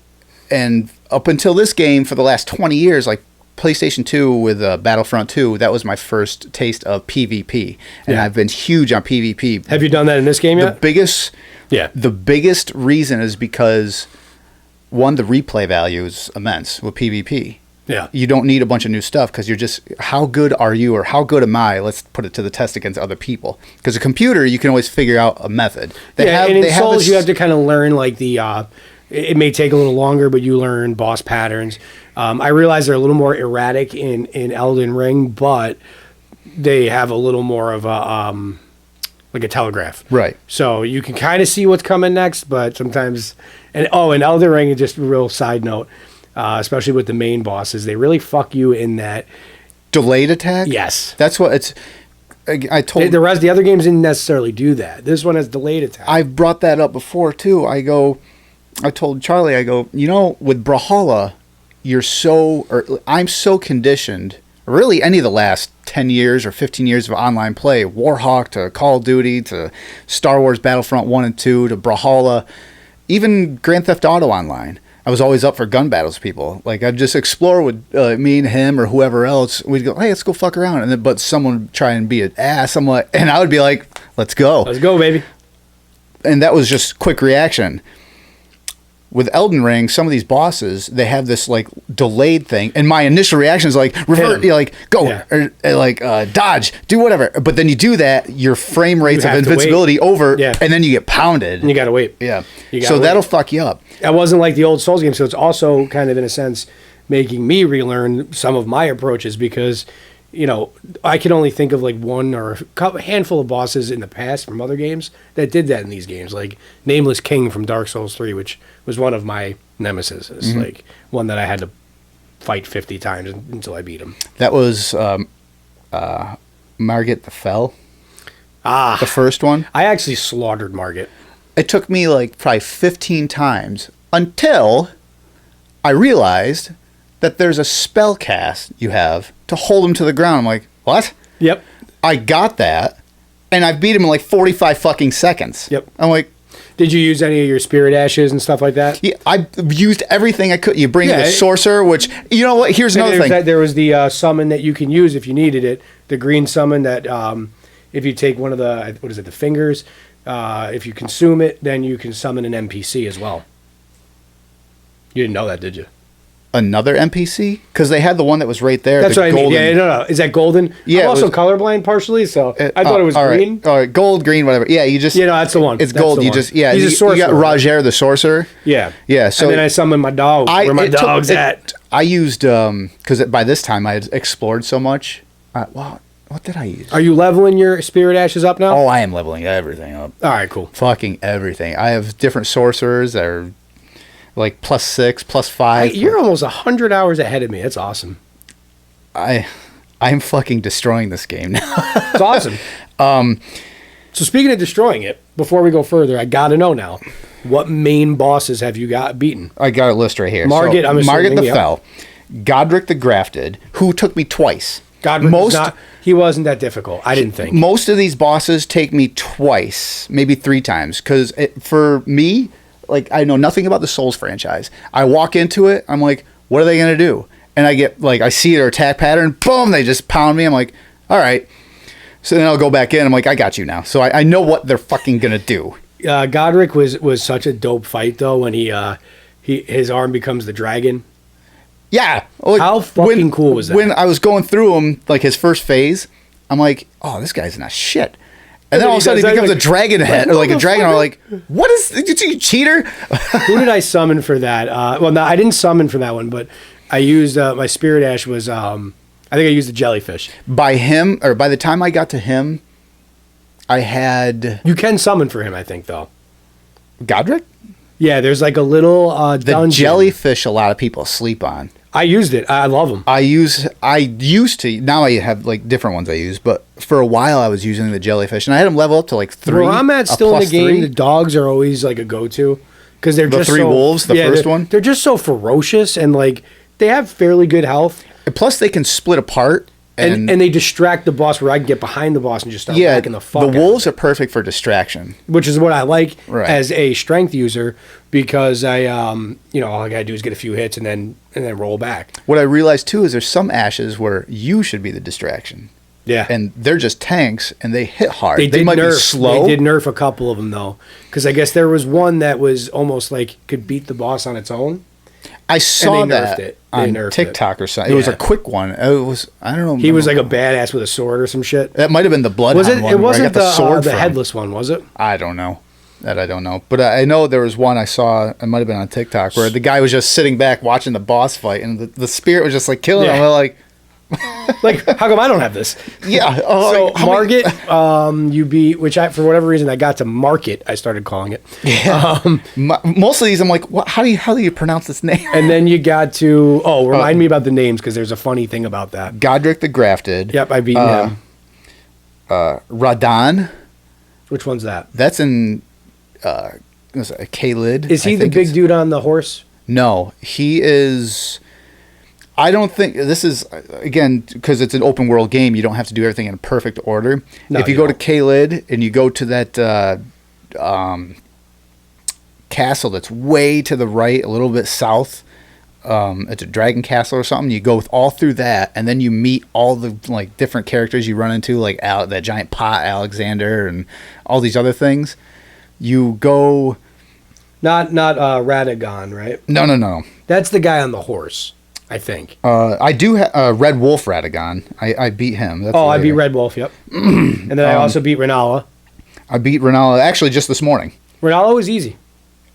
and up until this game, for the last 20 years, like PlayStation 2 with Battlefront 2, that was my first taste of PvP. And I've been huge on PvP. Have you done that in this game yet? The biggest reason is because, one, the replay value is immense with PvP. Yeah. You don't need a bunch of new stuff because you're just, how good are you or how good am I? Let's put it to the test against other people. Because a computer, you can always figure out a method. And in Souls, you have to kind of learn like it may take a little longer, but you learn boss patterns. I realize they're a little more erratic in Elden Ring, but they have a little more of like a telegraph. Right. So you can kind of see what's coming next, but sometimes, in Elden Ring, just a real side note, especially with the main bosses, they really fuck you in that delayed attack. Yes, that's what it's. I told the other games didn't necessarily do that. This one has delayed attack. I've brought that up before too. I told Charlie, with Brawlhalla, I'm so conditioned. Really, any of the last 10 years or 15 years of online play, Warhawk to Call of Duty to Star Wars Battlefront 1 and 2 to Brawlhalla, even Grand Theft Auto Online. I was always up for gun battles with people. Like, I'd just explore with me and him or whoever else. We'd go, hey, let's go fuck around. But someone would try and be an ass. And I would be like, let's go. Let's go, baby. And that was just quick reaction. With Elden Ring, some of these bosses, they have this like delayed thing, and my initial reaction is like revert, go, or like dodge, do whatever. But then you do that, your frame rates of invincibility over, and then you get pounded. And you gotta wait. Yeah, so that'll fuck you up. That wasn't like the old Souls game, so it's also kind of in a sense making me relearn some of my approaches because, I can only think of like one or a handful of bosses in the past from other games that did that in these games, like Nameless King from Dark Souls 3, which was one of my nemesis, like one that I had to fight 50 times until I beat him. That was Margit the Fell. The first one. I actually slaughtered Margit. It took me like probably 15 times until I realized that there's a spell cast you have to hold him to the ground. I'm like, what? Yep. I got that, and I beat him in like 45 fucking seconds. Yep. I'm like... Did you use any of your spirit ashes and stuff like that? Yeah, I used everything I could. You bring the sorcerer, which... You know what? Here's another thing. There was the summon that you can use if you needed it. The green summon that if you take one of the... What is it? The fingers. If you consume it, then you can summon an NPC as well. You didn't know that, did you? Another NPC? Because they had the one that was right there. That's what I mean. Yeah, no. Is that golden? Yeah. I'm also colorblind partially, so I thought it was green. All right, gold, green, whatever. Yeah, you just... that's the one. It's gold. You just... Yeah, he's a sorcerer. You got Roger the sorcerer. Yeah. Yeah, so... And then I summoned my dog. Where my dog's at. I used... Because by this time I had explored so much. What did I use? Are you leveling your spirit ashes up now? Oh, I am leveling everything up. All right, cool. Fucking everything. I have different sorcerers that are... like +6, +5. You're almost 100 hours ahead of me. That's awesome. I'm fucking destroying this game now. It's awesome. So speaking of destroying it, before we go further, I got to know now, what main bosses have you got beaten? I got a list right here. Margit, I'm assuming. Margit the Fell, Godric the Grafted, who took me twice. Godric he wasn't that difficult, I didn't think. Most of these bosses take me twice, maybe 3 times, because for me... Like, I know nothing about the Souls franchise. I walk into it, I'm like, what are they going to do? And I get, like, I see their attack pattern, boom, they just pound me. I'm like, all right. So then I'll go back in, I'm like, I got you now. So I know what they're fucking going to do. Godric was such a dope fight, though, when his arm becomes the dragon. Yeah. Like, how fucking cool was that? When I was going through him, like, his first phase, I'm like, oh, this guy's not shit. And then all of a sudden he becomes a dragon head, or like a dragon. I'm like, what is, you cheater? Who did I summon for that? Well, no, I didn't summon for that one, but I used, my spirit ash was, I think I used the jellyfish. By the time I got to him, I had... You can summon for him, I think, though. Godric? Yeah, there's like a little dungeon. The jellyfish a lot of people sleep on. I used it. I love them. I used to. Now I have like different ones I use, but for a while I was using the jellyfish, and I had them level up to like 3. Where I'm at still in the game, 3. The dogs are always like a go-to because they're just 3 wolves. The first one. They're just so ferocious, and like they have fairly good health. And plus, they can split apart And they distract the boss where I can get behind the boss and just start whacking the fuck out. The wolves are perfect for distraction. Which is what I like as a strength user, because I, all I gotta do is get a few hits and then roll back. What I realized too is there's some ashes where you should be the distraction. Yeah. And they're just tanks and they hit hard. They might be slow. They did nerf a couple of them though. Because I guess there was one that was almost like could beat the boss on its own. I saw that on TikTok or something. It was a quick one. It was, I don't know. He was like a badass with a sword or some shit. That might have been the Bloodhound one. It wasn't the sword the headless one, was it? I don't know. That I don't know. But I know there was one I saw, it might have been on TikTok, where the guy was just sitting back watching the boss fight, and the spirit was just like killing him. I'm like... like, how come I don't have this? Yeah. So Margit, you beat, which for whatever reason I got to Market. I started calling it. Yeah. Most of these, I'm like, what? How do you pronounce this name? And then you got to remind me about the names, because there's a funny thing about that. Godric the Grafted. Yep, I beat him. Radahn. Which one's that? That's in Caelid. Is he the big dude on the horse? No, he is. I don't think this is, again, because it's an open world game, you don't have to do everything in perfect order. No, if you go to Caelid and you go to that castle that's way to the right, a little bit south, it's a dragon castle or something, you go all through that, and then you meet all the like different characters you run into, like that giant pot Alexander and all these other things. You go... Not Radagon, right? No. That's the guy on the horse. I think. I do Red Wolf Radagon. I beat him. That's I beat Red Wolf, yep. And then I also beat Rennala. I beat Rennala actually just this morning. Rennala was easy.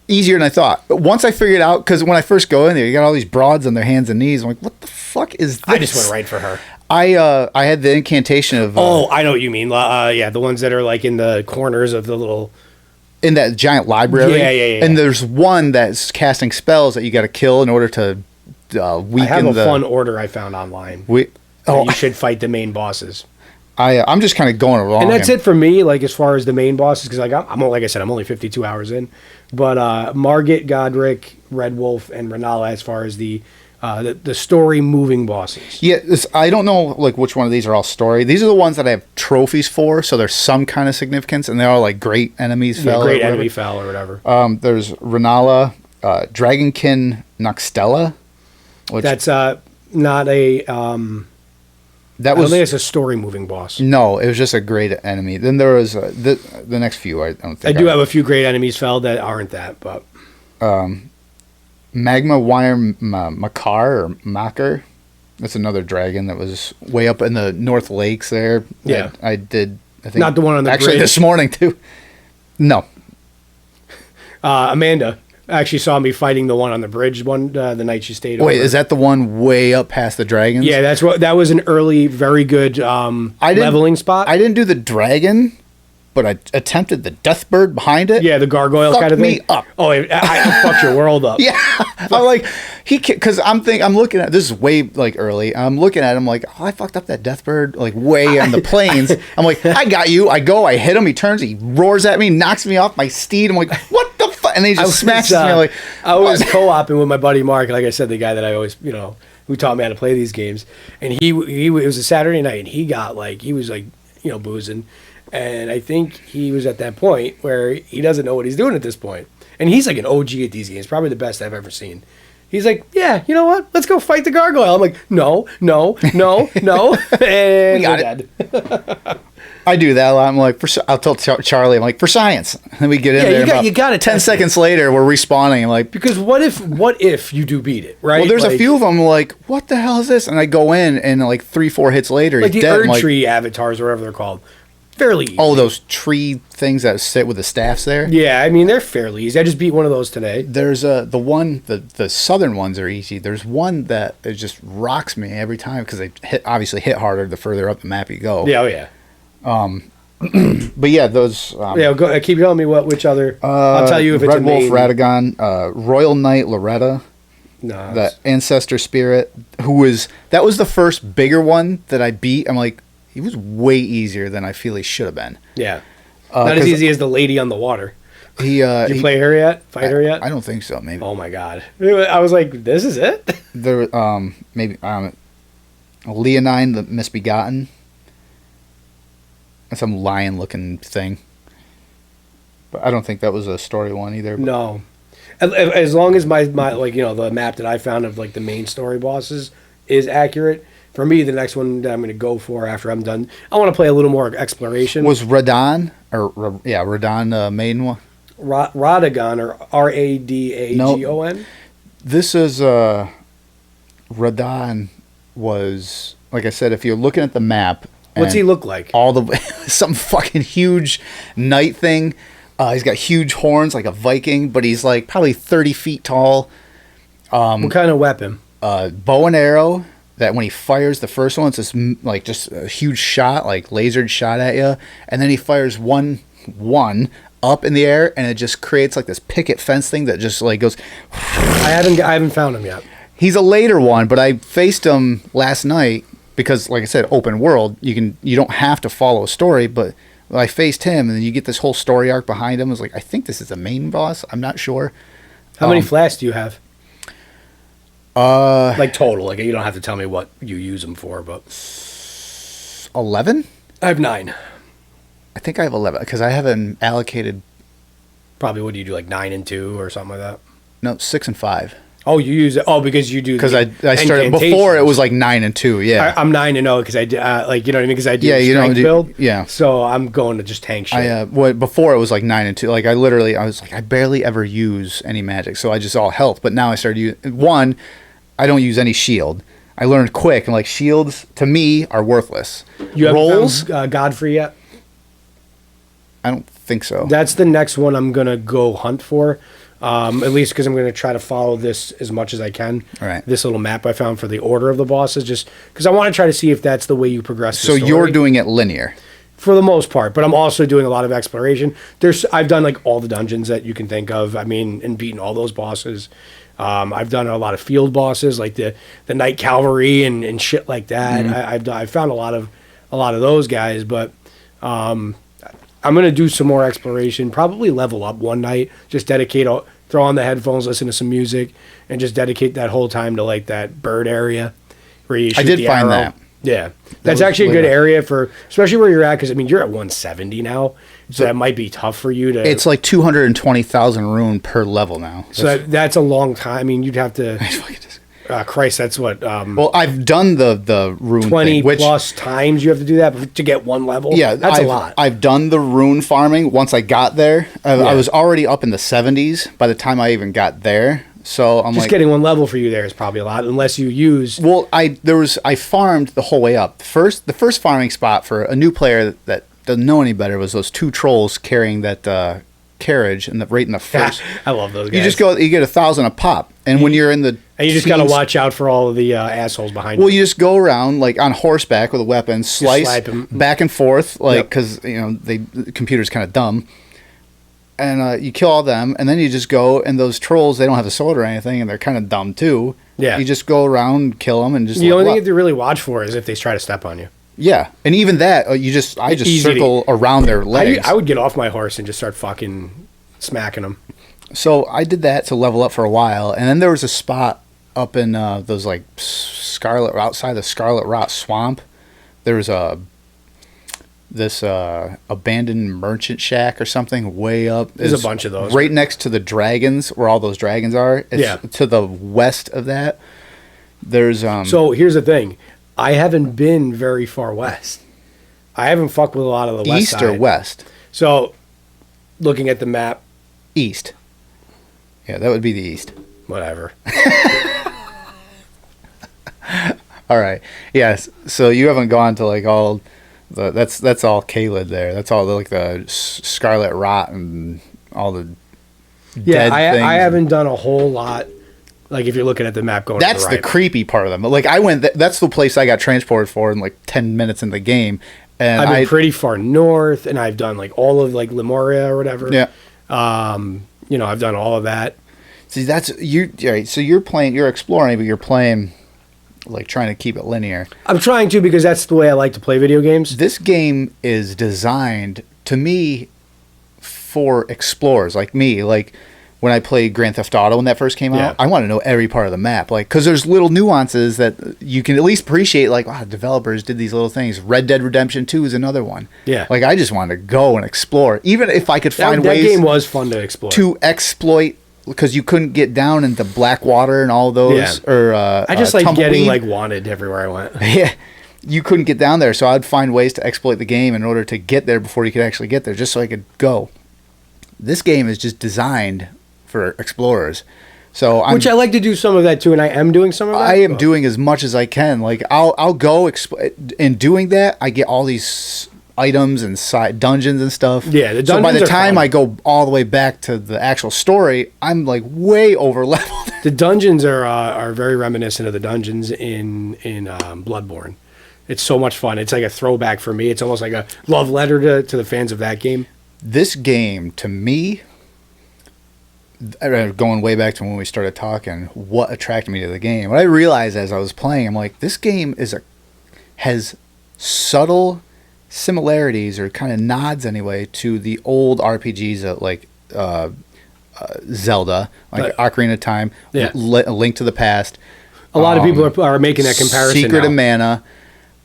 Easier than I thought. But once I figured out, because when I first go in there, you got all these broads on their hands and knees. I'm like, what the fuck is this? I just went right for her. I had the incantation of... I know what you mean. The ones that are like in the corners of the little... In that giant library. Yeah. And there's one that's casting spells that you got to kill in order to... I have a fun order I found online. You should fight the main bosses. I'm just kind of going along, and that's it for me. Like as far as the main bosses, because I'm like I said, I'm only 52 hours in. But Margit, Godric, Red Wolf, and Rennala as far as the story moving bosses. Yeah, I don't know like which one of these are all story. These are the ones that I have trophies for, so there's some kind of significance, and they're all like great enemies fell. Great enemy fell or whatever. There's Rennala, Dragonkin Noxtella. That's not a. I don't think it's a story moving boss. No, it was just a great enemy. Then there was the next few. I don't think I do have a few great enemies fell that aren't that, but Magma Wire Makar or Makar. That's another dragon that was way up in the North Lakes there. Yeah, I did. I think not the one on the actually bridge. This morning too. No, Amanda actually saw me fighting the one on the bridge the night she stayed over. Wait, is that the one way up past the dragons? Yeah, that was an early, very good leveling spot. I didn't do the dragon, but I attempted the death bird behind it. Yeah, the gargoyle kind of thing. Fucked me up. Oh, I fucked your world up. Yeah, I'm like because I'm looking at this is way like early. I'm looking at him like, I fucked up that death bird like way on the plains. I'm like, I got you. I hit him. He turns. He roars at me, knocks me off my steed. I'm like, what the fuck? And then he just smashes me. Like, I was co-oping with my buddy Mark, like I said, the guy that I always who taught me how to play these games. And it was a Saturday night, and he was boozing. And I think he was at that point where he doesn't know what he's doing at this point. And he's like an OG at these games, probably the best I've ever seen. He's like, yeah, you know what? Let's go fight the gargoyle. I'm like, no. And we got it. I do that a lot. I'm like, I'll tell Charlie, I'm like, for science. And we get in there. You got it. 10 seconds later, we're respawning. I'm like, because what if you do beat it, right? Well, there's a few of them like, what the hell is this? And I go in, and like 3-4 hits later, like he's the dead. Erdtree avatars or whatever they're called. Fairly easy. Oh, those tree things that sit with the staffs there? Yeah, I mean, they're fairly easy. I just beat one of those today. There's the southern ones are easy. There's one that it just rocks me every time because they obviously hit harder the further up the map you go. Yeah, oh yeah. But yeah, those... go keep telling me which other... I'll tell you if it's Red Wolf, Radagon, Royal Knight, Loretta. No. The Ancestor Spirit, that was the first bigger one that I beat. I'm like, he was way easier than I feel he should have been. Yeah. Not as easy as the lady on the water. Did you play her yet? Fight her yet? I don't think so, maybe. Oh my god. I was like, this is it? There maybe Leonine the Misbegotten. That's some lion-looking thing. But I don't think that was a story one either. But. No. As long as my like, you know, the map that I found of like the main story bosses is accurate, for me the next one that I'm going to go for after I'm done, I want to play a little more exploration. Was Radon Radon main one? Radagon, or Radagon? Nope. This is Radon was, like I said, if you're looking at the map. What's he look like? Some fucking huge knight thing. He's got huge horns like a Viking, but he's like probably 30 feet tall. What kind of weapon? Bow and arrow. That when he fires the first one, it's this, like just a huge shot, like lasered shot at you, and then he fires one up in the air, and it just creates like this picket fence thing that just like goes. I haven't found him yet. He's a later one, but I faced him last night because, like I said, open world. You don't have to follow a story, but I faced him, and then you get this whole story arc behind him. I was like, I think this is the main boss. I'm not sure. How many flasks do you have? Like total. Like you don't have to tell me what you use them for, but 11. I have 9. I think I have 11 because I haven't allocated. Probably what do you do, like 9 and 2 or something like that? No, 6 and 5. Oh, you use it. Oh, because you do. Because I started before it was like 9 and 2. Yeah, I'm 9 and 0 because I do like, you know what I mean, because I do strength build. Yeah, so I'm going to just tank shit. Before it was like 9 and 2. Like I was like I barely ever use any magic, so I just all health. But now I started using one. I don't use any shield. I learned quick, and like shields to me are worthless. You haven't found Godfrey yet? I don't think so. That's the next one I'm gonna go hunt for. At least because I'm going to try to follow this as much as I can. Right. This little map I found for the order of the bosses, just because I want to try to see if that's the way you progress the story. So you're doing it linear? For the most part, but I'm also doing a lot of exploration. I've done like all the dungeons that you can think of. I mean, and beaten all those bosses. I've done a lot of field bosses, like the Knight Cavalry and shit like that. Mm-hmm. I've found a lot of those guys, but I'm going to do some more exploration, probably level up one night, just throw on the headphones, listen to some music, and just dedicate that whole time to like that bird area where you shoot I did the find arrow. that. Yeah. That's actually a good area for, especially where you're at, because I mean, you're at 170 now, so that might be tough for you to. It's like 220,000 rune per level now. So that's a long time. I mean, you'd have to. Christ, that's what. Well, I've done the rune 20 thing, plus times you have to do that to get one level. Yeah, that's a lot. I've done the rune farming once I got there. I was already up in the 70s by the time I even got there. So I'm just getting one level for you there is probably a lot, unless you use. Well, I farmed the whole way up. The first farming spot for a new player that doesn't know any better was those 2 trolls carrying that carriage right in the first. I love those guys. You get 1,000 a pop, and when you're in the and you just got to watch out for all of the assholes behind you. Well, you just go around like on horseback with a weapon, slice back and forth, like because the computer's kind of dumb. And you kill all them, and then you just go, and those trolls, they don't have a sword or anything, and they're kind of dumb too. Yeah. You just go around, kill them, and just. The only thing you have to really watch for is if they try to step on you. Yeah, and even that, I just circle around their legs. I would get off my horse and just start fucking smacking them. So I did that to level up for a while, and then there was a spot up in those like outside the Scarlet Rot Swamp. There was this abandoned merchant shack or something way up. There's a bunch of those. Right next to the dragons, where all those dragons are. To the west of that, there's... So here's the thing. I haven't been very far west. I haven't fucked with a lot of the west side. East or west? So, looking at the map... East. Yeah, that would be the east. Whatever. All right. Yes. So you haven't gone to like all... That's all Caelid there. That's all like the Scarlet Rot and all the dead things. I haven't done a whole lot. Like if you're looking at the map going. That's the creepy part of them. Like I went. That's the place I got transported for in like 10 minutes in the game. And I've been pretty far north, and I've done like all of like Lemuria or whatever. Yeah. I've done all of that. See, that's you. Right, so you're exploring, but you're playing. Like trying to keep it linear. I'm trying to because that's the way I like to play video games. This game is designed to me for explorers like me. Like when I played Grand Theft Auto when that first came Yeah. out, I want to know every part of the map, like, because there's little nuances that you can at least appreciate, like, wow, developers did these little things. Red Dead Redemption 2 is another one. Yeah. Like, I just wanted to go and explore, even if I could find ways. That game was fun to explore. To exploit, because you couldn't get down into Blackwater and all those. Yeah. Or I just like Tumbleweed. getting like wanted everywhere I went. Yeah. You couldn't get down there, so I'd find ways to exploit the game in order to get there before you could actually get there, just so I could go. This game is just designed for explorers. Which I like to do some of that too, and I am doing some of that. I am doing as much as I can. Like, I'll go in doing that. I get all these items and side dungeons and stuff. Yeah, the dungeons so by the are time fun. I go all the way back to the actual story, I'm like way over leveled. The dungeons are very reminiscent of the dungeons in Bloodborne. It's so much fun. It's like a throwback for me. It's almost like a love letter to the fans of that game. This game, to me, going way back to when we started talking, what attracted me to the game. What I realized as I was playing, I'm like, this game has subtle similarities, or kind of nods anyway, to the old RPGs that, like Zelda, like Ocarina of Time, yeah. A Link to the Past. A lot of people are making that comparison. Secret now. of Mana,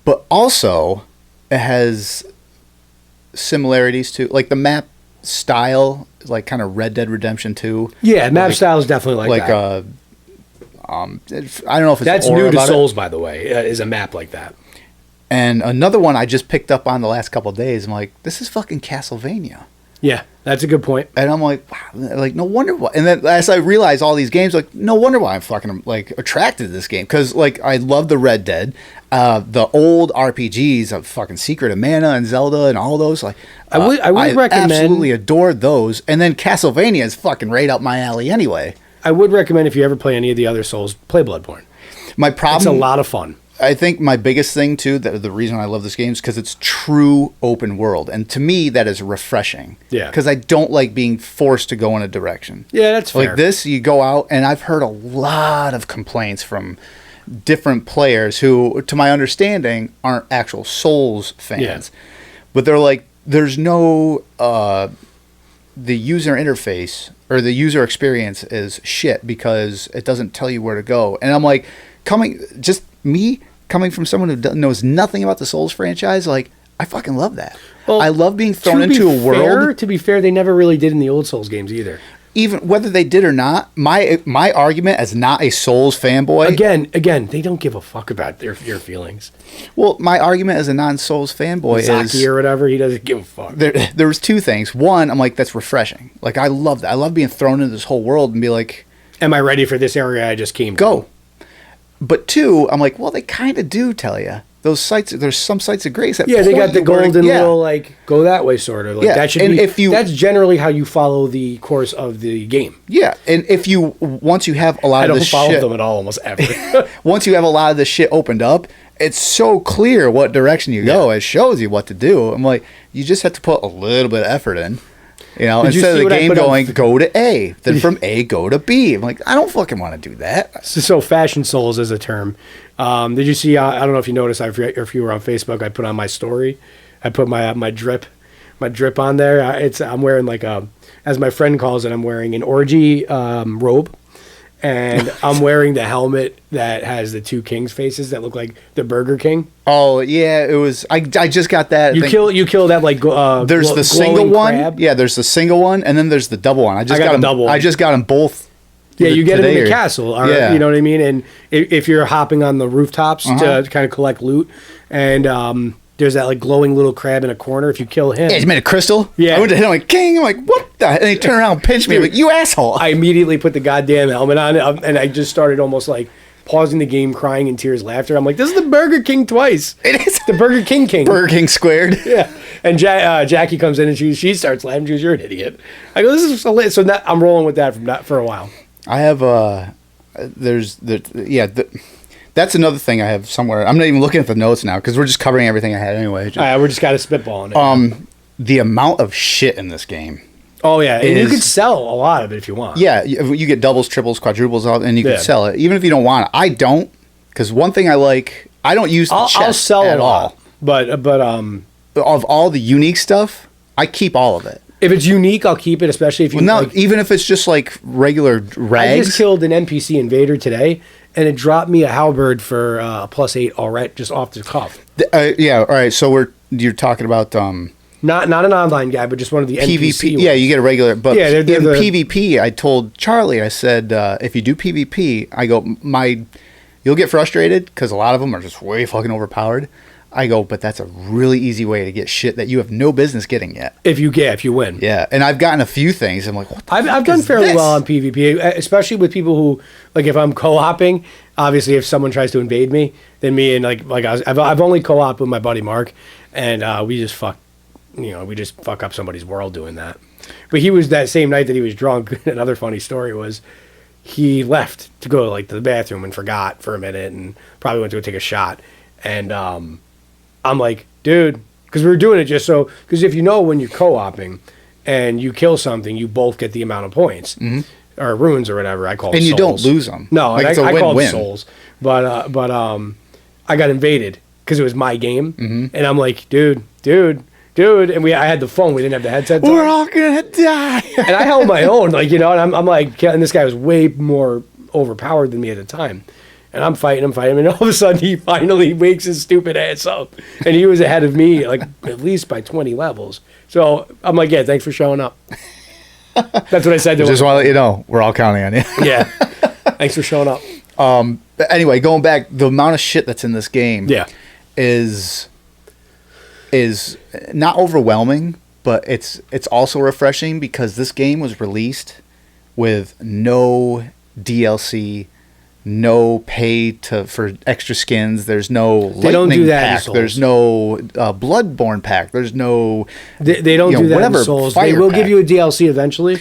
but also it has similarities to, like, the map style, like kind of Red Dead Redemption 2. Yeah, map style is definitely like that. I don't know if it's that's new to Souls, by the way, is a map like that. And another one I just picked up on the last couple of days. I'm like, this is fucking Castlevania. Yeah, that's a good point. And I'm like, wow, like, no wonder why. And then as I realized all these games, like, no wonder why I'm fucking, like, attracted to this game. Because, like, I love the Red Dead, the old RPGs of fucking Secret of Mana and Zelda and all those. Like, I would recommend. Absolutely adored those. And then Castlevania is fucking right up my alley anyway. I would recommend, if you ever play any of the other Souls, play Bloodborne. My problem. It's a lot of fun. I think my biggest thing, too, the reason I love this game is because it's true open world. And to me, that is refreshing. Yeah. Because I don't like being forced to go in a direction. Yeah, that's fair. Like this, you go out, and I've heard a lot of complaints from different players who, to my understanding, aren't actual Souls fans. Yeah. But they're like, there's no... the user interface or the user experience is shit because it doesn't tell you where to go. And I'm like, coming from someone who knows nothing about the Souls franchise, like, I fucking love that. Well, I love being thrown into a world. To be fair, they never really did in the old Souls games either. Even whether they did or not, my argument as not a Souls fanboy. Again, they don't give a fuck about your feelings. Well, my argument as a non-Souls fanboy Zaki or whatever, he doesn't give a fuck. There was two things. One, I'm like, that's refreshing. Like, I love that. I love being thrown into this whole world and be like, am I ready for this area I just came to? Go. But two, I'm like, well, they kind of do tell you. Those sites, there's some sites of grace that they got the golden little, like, go that way sort of. Like, yeah, that should and be, that's generally how you follow the course of the game. Yeah, and once you have a lot of this shit... I don't follow them at all almost ever. Once you have a lot of this shit opened up, it's so clear what direction you go. It shows you what to do. I'm like, you just have to put a little bit of effort in. You know, instead of the game going, go to A, then from A, go to B. I'm like, I don't fucking want to do that. So Fashion Souls is a term. Did you see, I don't know if you noticed, or if you were on Facebook, I put on my story, I put my drip on there. I'm wearing like as my friend calls it, I'm wearing an orgy robe. And I'm wearing the helmet that has the two kings' faces that look like the Burger King. Oh yeah, it was. I just got that. You kill that like. There's the single one. Crab. Yeah, there's the single one, and then there's the double one. I got them. Double one. I just got them both. Yeah, you get them in the castle. Yeah. You know what I mean. And if you're hopping on the rooftops to kind of collect loot, and there's that like glowing little crab in a corner. If you kill him, he's made of crystal. Yeah, I went to hit him like king. I'm like, what the? And he turned around and pinched me. I'm like, you asshole! I immediately put the goddamn helmet on, and I just started almost like pausing the game, crying in tears, laughter. I'm like, this is the Burger King twice. It is the Burger King King. Burger King squared. Yeah. And Jackie comes in and she starts laughing. She goes, "You're an idiot." I go, "This is so lit." So now I'm rolling with that for a while. I have that's another thing I have somewhere. I'm not even looking at the notes now because we're just covering everything I had anyway. We're just kind of spitballing it. The amount of shit in this game. Oh yeah, and you could sell a lot of it if you want. Yeah, you get doubles, triples, quadruples, and you can sell it even if you don't want it. I don't, because one thing I like, I don't use the chest I'll sell at a lot, all. But of all the unique stuff, I keep all of it. If it's unique, I'll keep it, especially if you... Well, no, even if it's just like regular rags. I just killed an NPC invader today, and it dropped me a halberd for +8 already, just off the cuff. Yeah, all right, so you're talking about... Not an online guy, but just one of the PvP. NPC ones. Yeah, you get a regular... But yeah, they're in PvP, I told Charlie, I said, if you do PvP, I go, you'll get frustrated, because a lot of them are just way fucking overpowered. I go, but that's a really easy way to get shit that you have no business getting yet. If you win. Yeah, and I've gotten a few things. I'm like, what the I've done fairly well on PvP, especially with people who, like, if I'm co-oping, obviously if someone tries to invade me, then me and I've only co-oped with my buddy Mark, and we just fuck up somebody's world doing that. But he was, that same night that he was drunk, another funny story was he left to go to the bathroom and forgot for a minute and probably went to go take a shot. And I'm like, dude, because we were doing it just so, because if you know when you're co-oping and you kill something, you both get the amount of points or runes or whatever. I call it souls. And you don't lose them. No, I call it souls. But I got invaded because it was my game. And I'm like, dude. And I had the phone. We didn't have the headsets on. We're all going to die. And I held my own, and I'm like, and this guy was way more overpowered than me at the time. And I'm fighting, and all of a sudden he finally wakes his stupid ass up. And he was ahead of me, at least by 20 levels. So I'm like, yeah, thanks for showing up. That's what I said to him. Just want to let you know, we're all counting on you. Yeah. Thanks for showing up. But anyway, going back, the amount of shit that's in this game is not overwhelming, but it's also refreshing because this game was released with no DLC, no pay for extra skins. There's no lightning pack. There's no Bloodborne pack. There's no. They don't do that in Souls. They will give you a DLC eventually.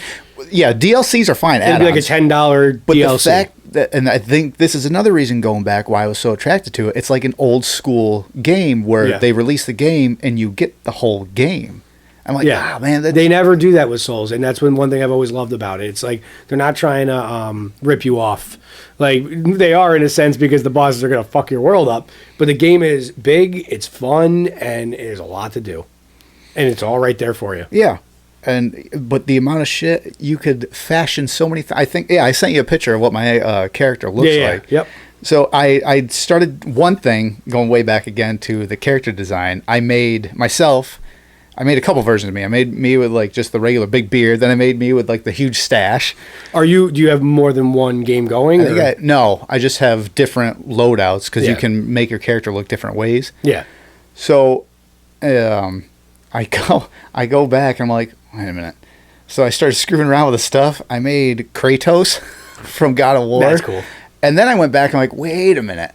Yeah, DLCs are fine. It'd be like a $10 but DLC. The fact that, and I think this is another reason going back why I was so attracted to it. It's like an old school game where they release the game and you get the whole game. I'm like, man. They never do that with Souls, and that's one thing I've always loved about it. It's like they're not trying to rip you off. Like, they are in a sense because the bosses are going to fuck your world up. But the game is big, it's fun, and there's a lot to do. And it's all right there for you. Yeah. But the amount of shit you could fashion so many I think, I sent you a picture of what my character looks like. Yep. So I started one thing, going way back again to the character design. I made a couple versions of me. I made me with just the regular big beard. Then I made me with the huge stash. Do you have more than one game going? No, I just have different loadouts because you can make your character look different ways. Yeah. So, I go back and I'm like, wait a minute. So I started screwing around with the stuff. I made Kratos from God of War. That's cool. And then I went back and I'm like, wait a minute,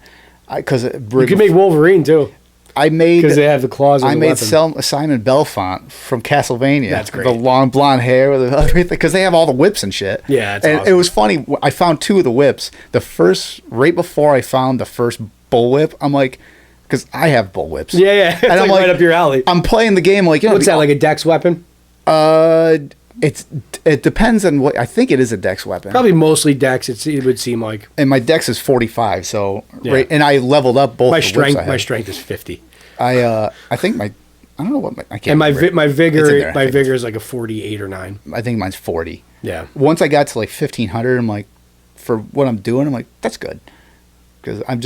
because you can make Wolverine too. Because they have the claws. I made Simon Belfont from Castlevania. That's great. The long blonde hair with everything, because they have all the whips and shit. Yeah, and awesome. It was funny. I found two of the whips. Right before I found the first bullwhip, I'm like, because I have bullwhips. Yeah. It's and I'm right up your alley. I'm playing the game what's that, like a dex weapon? It depends on what. I think it is a dex weapon. Probably mostly dex. It would seem like. And my dex is 45, so right. And I leveled up both. My strength is 50. I think I don't know what I can't. And my vigor is like a 48 or 9. I think mine's 40. Yeah. Once I got to 1500, I'm like, for what I'm doing, I'm like, that's good, because I'm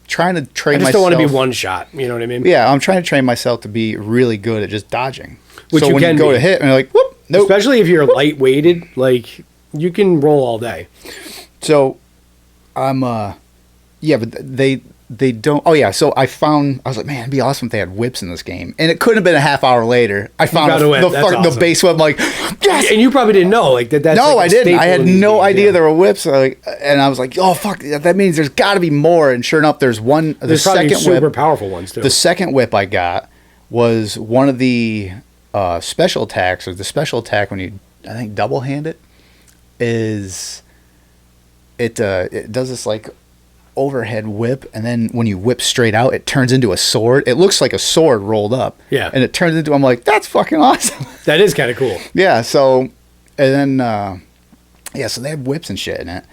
trying to train myself. I just don't want to be one shot. You know what I mean? Yeah, I'm trying to train myself to be really good at just dodging. Which so you when can you go to hit, and you're like, whoop, nope. Especially if you're light-weighted, you can roll all day. So, I'm, but they don't. Oh yeah, so I was like, man, it'd be awesome if they had whips in this game, and it couldn't have been a half hour later. I found the base whip. I'm like, yes! And you probably didn't know that's. No, I didn't. I had no idea there were whips. And I was like, oh fuck, that means there's got to be more. And sure enough, there's one. There's probably super powerful ones too. The second whip I got was one of the special attacks, or the special attack when you, I think, double hand it. It does this overhead whip, and then when you whip straight out, it turns into a sword. It looks like a sword rolled up. Yeah. And it turns into, I'm like, that's fucking awesome. That is kind of cool. Yeah, so, and then, so they have whips and shit in it.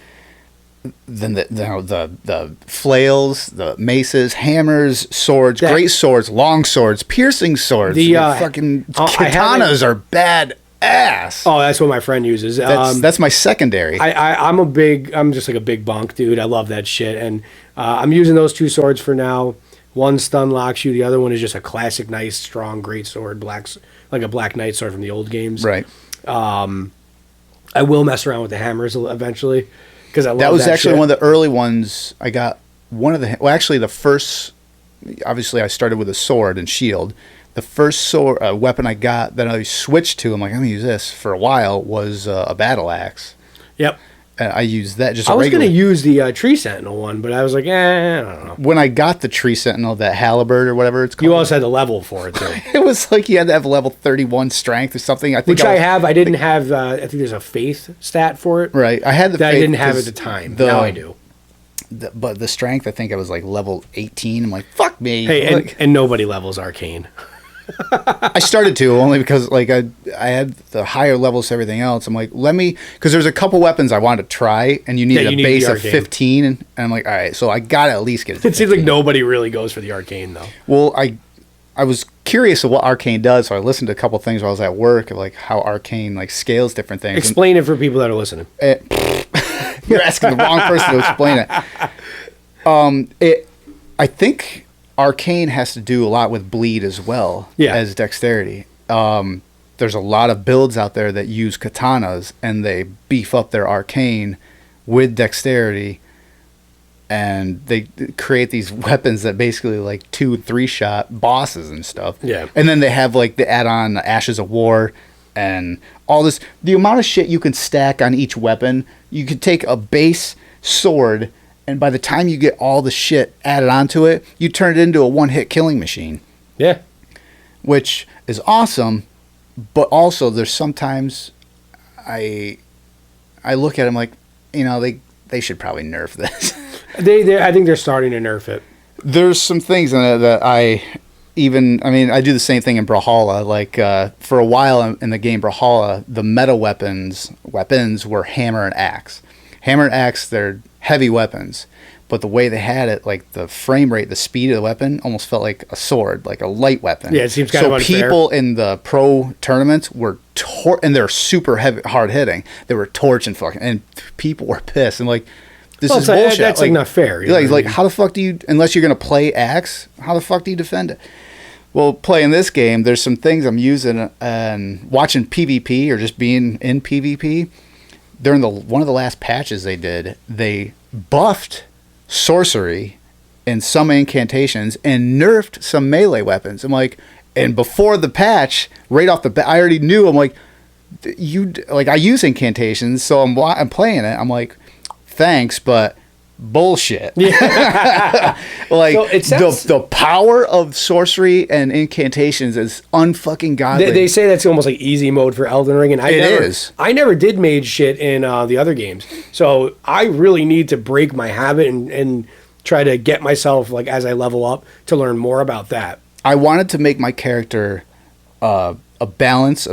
then the flails, the maces, hammers, swords, great swords, long swords, piercing swords. The fucking katanas are badass. Oh, that's what my friend uses. That's my secondary. I'm just like a big bunk dude. I love that shit, and I'm using those 2 swords for now. One stun locks you. The other one is just a classic, nice, strong, great sword, like a Black Knight sword from the old games. Right. I will mess around with the hammers eventually because I love that. Was actually shit. one of the early ones. I got one of the. Well, actually, the first. Obviously, I started with a sword and shield. The first weapon I got that I switched to, I'm like, I'm gonna use this for a while, was a battle axe. Yep. And I used that just. I was gonna use the tree sentinel one, but I was like, I don't know. When I got the tree sentinel, that halberd or whatever it's called, you also had the level for it too. It was like you had to have level 31 strength or something. I think I didn't have. I think there's a faith stat for it. Right. I had the. That I didn't have at the time. Now I do. But the strength, I think I was like level 18. I'm like, fuck me. Hey, and nobody levels arcane. I started to only because like I had the higher levels to everything else. I'm like, because there's a couple weapons I wanted to try, and you need a base of 15, and I'm like, all right, so I gotta at least get it. It seems like nobody really goes for the arcane though. Well, I was curious of what arcane does, so I listened to a couple things while I was at work of like how arcane like scales different things. Explain it for people that are listening. You're asking the wrong person to explain it. I think arcane has to do a lot with bleed as well as dexterity. There's a lot of builds out there that use katanas and they beef up their arcane with dexterity, and they create these weapons that basically like 2-3 shot bosses and stuff. Yeah. And then they have like the add-on Ashes of War and all this. The amount of shit you can stack on each weapon, you could take a base sword, and by the time you get all the shit added onto it, you turn it into a one-hit killing machine. Yeah. Which is awesome, but also there's sometimes I look at them like, they should probably nerf this. I think they're starting to nerf it. There's some things in it that I do the same thing in Brawlhalla. Like, for a while in the game Brawlhalla, the meta weapons were hammer and axe. Hammer and axe, they're heavy weapons, but the way they had it, like the frame rate, the speed of the weapon almost felt like a sword, like a light weapon. Yeah, it seems kind of unfair. So people in the pro tournaments were and they're super heavy, hard hitting. They were torching fucking, and people were pissed and like, this is bullshit. That's like not fair. Like how the fuck do you, unless you're gonna play axe, how the fuck do you defend it? Well, playing this game, there's some things I'm using and watching PvP or just being in PvP. During one of the last patches they buffed sorcery and some incantations and nerfed some melee weapons. I'm like, and before the patch, right off the bat, I already knew. I'm like, I use incantations, so I'm playing it. I'm like, thanks, but bullshit. Yeah. Like, so the power of sorcery and incantations is unfucking godly. They say that's almost like easy mode for Elden Ring, and I never did mage shit in the other games, so I really need to break my habit and try to get myself, like, as I level up, to learn more about that. I wanted to make my character a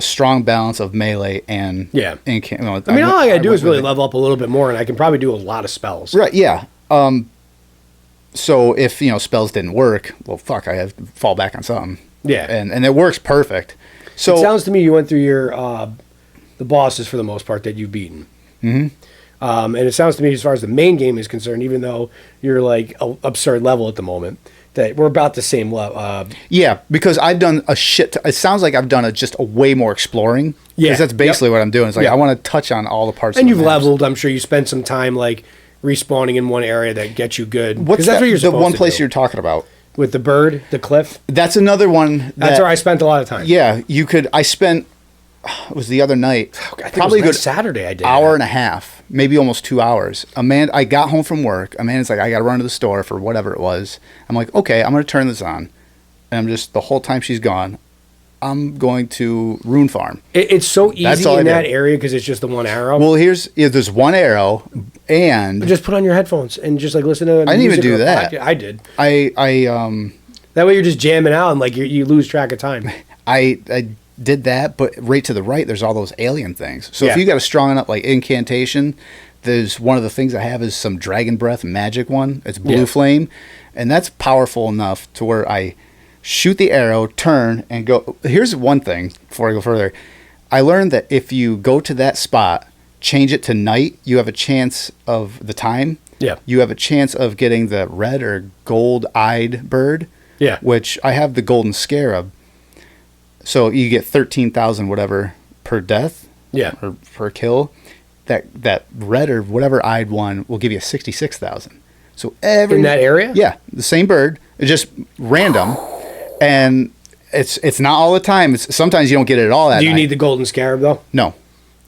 strong balance of melee and all I gotta do is really level up a little bit more, and I can probably do a lot of spells. Right? Yeah. So if spells didn't work, well, fuck, I have to fall back on something. Yeah. And it works perfect. So it sounds to me you went through your the bosses for the most part that you've beaten. Mm-hmm. And it sounds to me, as far as the main game is concerned, even though you're like a absurd level at the moment, that we're about the same level. Yeah, because I've done a shit. It sounds like I've done just a way more exploring. Yeah, because that's basically what I'm doing. It's like I want to touch on all the parts. And you've leveled. I'm sure you spent some time like respawning in one area that gets you good. What's that? What you're the one place you're talking about with the bird, the cliff. That's another one. That's where I spent a lot of time. Yeah, you could. I spent. It was the other night. Probably a good Saturday. I did hour and a half, maybe almost 2 hours. I got home from work. Amanda's like, I got to run to the store for whatever it was. I'm like, okay, I'm going to turn this on. And I'm just, the whole time she's gone, I'm going to Rune Farm. It's so easy in that area because it's just the one arrow. Well, there's one arrow, and just put on your headphones and just like listen to. I didn't even do that. I did. That way you're just jamming out and like you lose track of time. I did that, but right to the right, there's all those alien things. So if Yeah. you got a strong enough like incantation, there's one of the things I have is some dragon breath magic one. It's blue flame, and that's powerful enough to where I shoot the arrow, turn, and go. Here's one thing before I go further. I learned that if you go to that spot, change it to night, you have a chance of the time. Yeah. You have a chance of getting the red or gold-eyed bird. Yeah. Which I have the golden scarab. So you get 13,000 whatever per death. Yeah. Or per kill. That red or whatever eyed one will give you 66,000. So every in that area? Yeah, the same bird. It's just random. And it's not all the time. Sometimes you don't get it at all that Do you night. need the golden scarab though? No.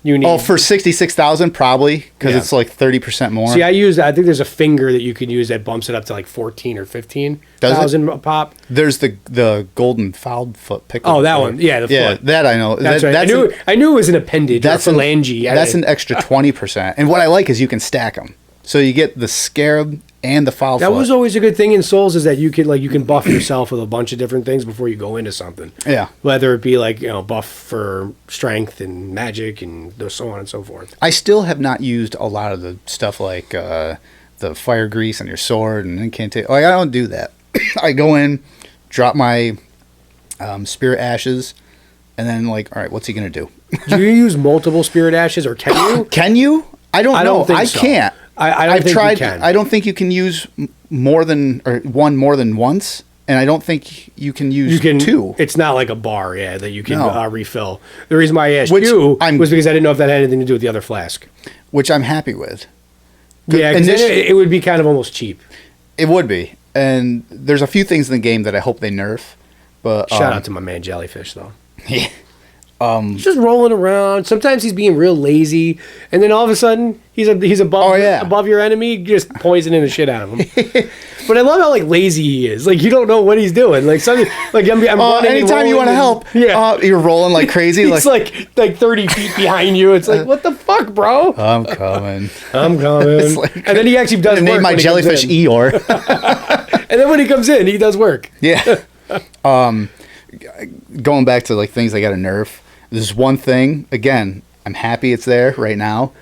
You need for 66,000 probably because it's like 30% more. See, I think there's a finger that you can use that bumps it up to like 14 or 15,000 a pop. There's the golden fouled foot pickle. Oh, that one. Yeah, the foot. That I know. That's right. I knew it was an appendage. That's or phalange. That's an extra 20%. And what I like is you can stack them. So you get the scarab and the foul foot. That was always a good thing in Souls is that you can buff yourself with a bunch of different things before you go into something. Yeah. Whether it be like, buff for strength and magic and so on and so forth. I still have not used a lot of the stuff like the fire grease on your sword and incantation. Like I don't do that. I go in, drop my spirit ashes, and then like, all right, what's he gonna do? Do you use multiple spirit ashes or can you? Can you? I don't know. Think I so. can't. I've tried. You can. I don't think you can use more than once, and I don't think you can use two. It's not like a bar, that you can refill. The reason why I asked was because I didn't know if that had anything to do with the other flask. Which I'm happy with. Yeah, because it would be kind of almost cheap. It would be, and there's a few things in the game that I hope they nerf. But shout out to my man Jellyfish though. Yeah. He's just rolling around. Sometimes he's being real lazy, and then all of a sudden he's above your enemy, just poisoning the shit out of him. But I love how lazy he is. You don't know what he's doing. I'm running. Anytime you want to help, you're rolling like crazy. He's like 30 feet behind you. It's like, what the fuck, bro? I'm coming. And then he actually does work. Name my jellyfish Eeyore. And then when he comes in, he does work. Yeah. Going back to things I got to nerf. There's one thing, again, I'm happy it's there right now,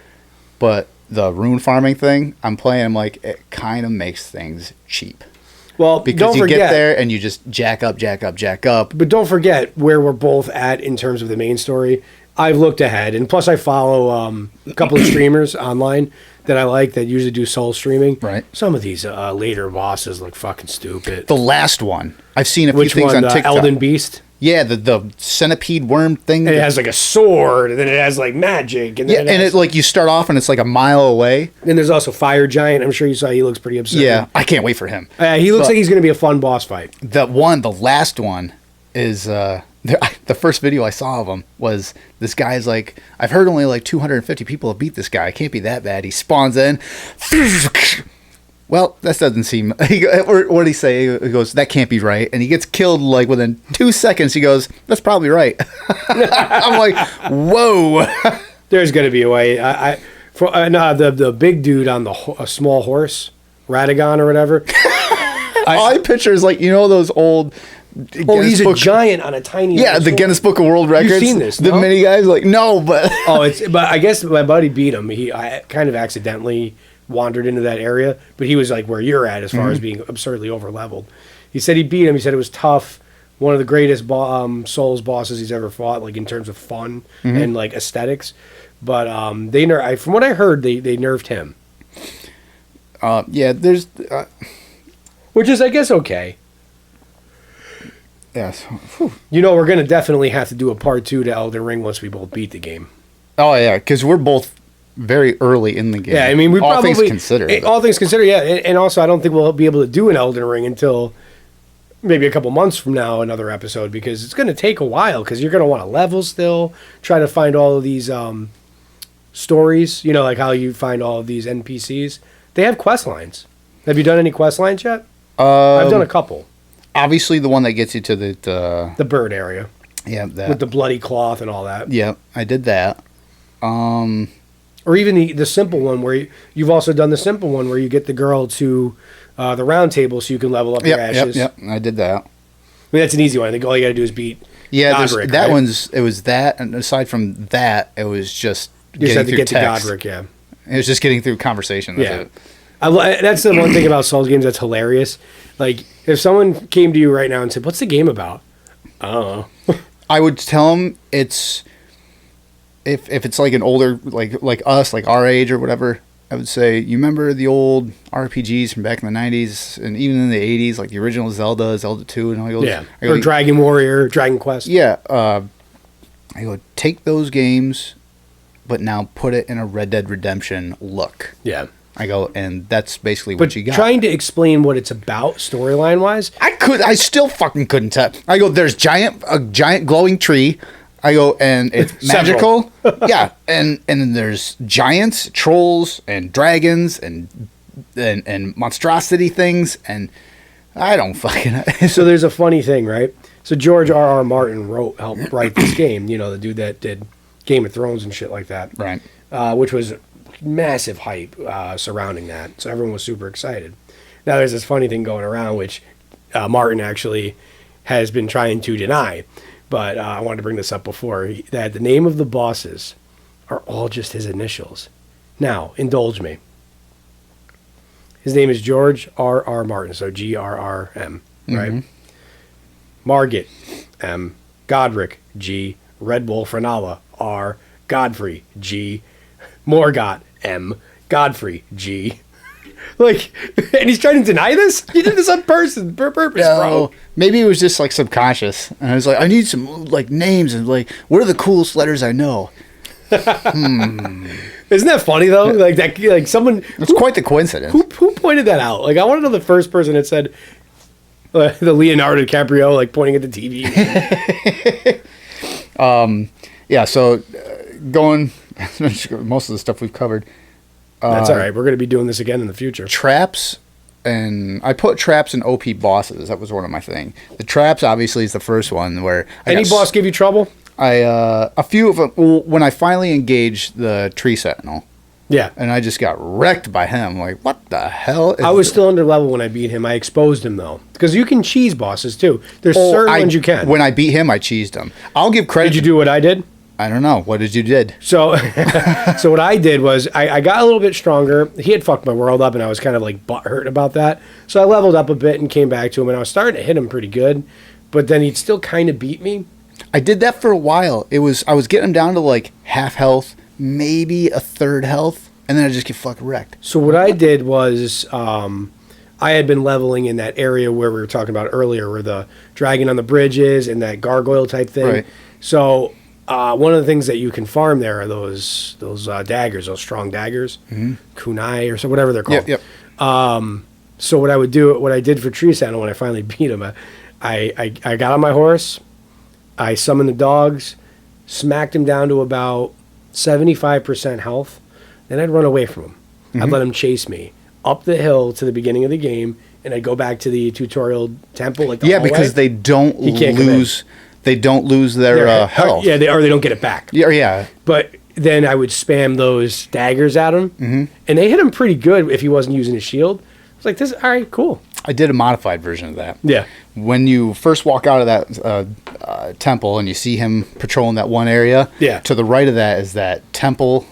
but the rune farming thing, I'm like, it kind of makes things cheap. Well, because you get there and you just jack up. But don't forget where we're both at in terms of the main story. I've looked ahead, and plus I follow a couple of streamers online that I like that usually do soul streaming. Right. Some of these later bosses look fucking stupid. The last one. I've seen a few things on TikTok. Elden Beast? Yeah, the centipede worm thing. And it has a sword, and then it has magic. And then you start off and it's a mile away. And there's also Fire Giant. I'm sure you saw he looks pretty upset. Yeah, I can't wait for him. He looks like he's going to be a fun boss fight. The last one is... the first video I saw of him was this guy's like, I've heard only 250 people have beat this guy. It can't be that bad. He spawns in. Well, that doesn't seem... what did he say? He goes, that can't be right. And he gets killed within 2 seconds. He goes, that's probably right. I'm like, whoa. There's going to be a way. The big dude on a small horse, Radagon or whatever. All I picture is those old... he's a giant on a tiny... Yeah, the Guinness Book of World Records. You've seen this, The mini guys, no, but... But I guess my buddy beat him. I kind of accidentally wandered into that area, but he was where you're at as far as being absurdly over-leveled. He said he beat him. He said it was tough. One of the greatest Souls bosses he's ever fought, in terms of fun and, aesthetics. But from what I heard, they nerfed him. Yeah, there's... which is, I guess, okay. Yes. Whew. We're going to definitely have to do a part 2 to Elden Ring once we both beat the game. Oh, yeah, because we're both very early in the game. Yeah, I mean, all things considered. All things considered, yeah. And also, I don't think we'll be able to do an Elden Ring until maybe a couple months from now, another episode, because it's going to take a while, because you're going to want to level still, try to find all of these stories, how you find all of these NPCs. They have quest lines. Have you done any quest lines yet? I've done a couple. Obviously, the one that gets you to the bird area. Yeah, that. With the bloody cloth and all that. Yeah, I did that. Or even the simple one where you've also done the simple one where you get the girl to the round table so you can level up your ashes. Yep, I did that. I mean, that's an easy one. I think all you got to do is beat Yeah, Godric, that right? one's. It was that, and aside from that, it was just You just had to through get text. to Godric, yeah. It was just getting through conversation. That's it. That's the one thing about Souls games that's hilarious. Like, if someone came to you right now and said, "What's the game about?" I don't know. I would tell them it's if it's like an older like us, like our age or whatever. I would say, you remember the old RPGs from back in the 90s and even in the 80s, like the original Zelda 2, and all those. Yeah, or Dragon Warrior, Dragon Quest. Yeah, I go, take those games, but now put it in a Red Dead Redemption look. Yeah. I go, and that's basically what you got. Trying to explain what it's about storyline wise, I still fucking couldn't tell. I go, there's a giant glowing tree. I go, and it's magical. Yeah, and then there's giants, trolls, and dragons, and monstrosity things, and I don't fucking. So there's a funny thing, right? So George R.R. Martin helped write this game. You know, the dude that did Game of Thrones and shit like that, right? Which was massive hype surrounding that, so everyone was super excited. Now there's this funny thing going around, which Martin actually has been trying to deny, but I wanted to bring this up before, that the name of the bosses are all just his initials. Now, indulge me. His name is George R.R. Martin, so G-R-R-M, right? Mm-hmm. Margit, M. Godric, G. Red Wolf Renala, R. Godfrey, G. Morgoth, M. Godfrey, G. Like, and he's trying to deny this? He did this on purpose, bro. Maybe it was just like subconscious. And I was like, I need some like names and like, what are the coolest letters I know? Isn't that funny though? Like that, like someone. It's quite the coincidence. Who pointed that out? Like, I want to know the first person that said the Leonardo DiCaprio, like pointing at the TV. Yeah. So going, most of the stuff we've covered. That's all right. We're going to be doing this again in the future. Traps, and I put traps and OP bosses. That was one of my thing. The traps obviously is the first one where any boss give you trouble? A few of them. Well, when I finally engaged the tree sentinel. Yeah. And I just got wrecked by him. Like, what the hell? I was still under level when I beat him. I exposed him though, because you can cheese bosses too. There's certain ones you can. When I beat him, I cheesed him. I'll give credit. Did you do what I did? I don't know. What did you did? So, so what I did was I got a little bit stronger. He had fucked my world up, and I was kind of like butthurt about that. So I leveled up a bit and came back to him, and I was starting to hit him pretty good, but then he'd still kind of beat me. I did that for a while. I was getting him down to like half health, maybe a third health, and then I just get fucking wrecked. So what I did was I had been leveling in that area where we were talking about earlier, where the dragon on the bridge is and that gargoyle type thing. Right. So one of the things that you can farm there are those daggers, those strong daggers, kunai or so whatever they're called. Yep. So what I did for Tree Sentinel when I finally beat him, I got on my horse, I summoned the dogs, smacked him down to about 75% health, then I'd run away from him. I'd let him chase me up the hill to the beginning of the game, and I'd go back to the tutorial temple. Like the hallway. Because they don't lose. They don't lose their health. Yeah, or they don't get it back. Yeah. But then I would spam those daggers at him, and they hit him pretty good if he wasn't using his shield. I was like, "This, all right, cool." I did a modified version of that. Yeah. When you first walk out of that temple and you see him patrolling that one area, to the right of that is that temple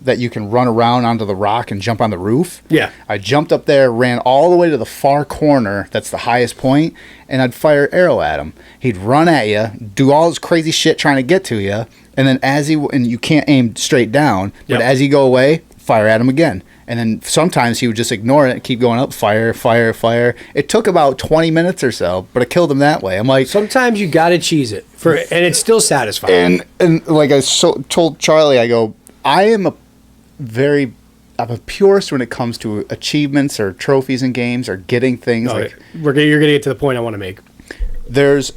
that you can run around onto the rock and jump on the roof. Yeah. I jumped up there, ran all the way to the far corner, that's the highest point, and I'd fire an arrow at him. He'd run at you, do all this crazy shit trying to get to you, and then and you can't aim straight down, but as you go away, fire at him again. And then sometimes he would just ignore it and keep going up, fire. It took about 20 minutes or so, but I killed him that way. I'm like, sometimes you gotta cheese it and it's still satisfying. And like I told Charlie, I go, I'm a purist when it comes to achievements or trophies in games or getting things. You're gonna get to the point I want to make. There's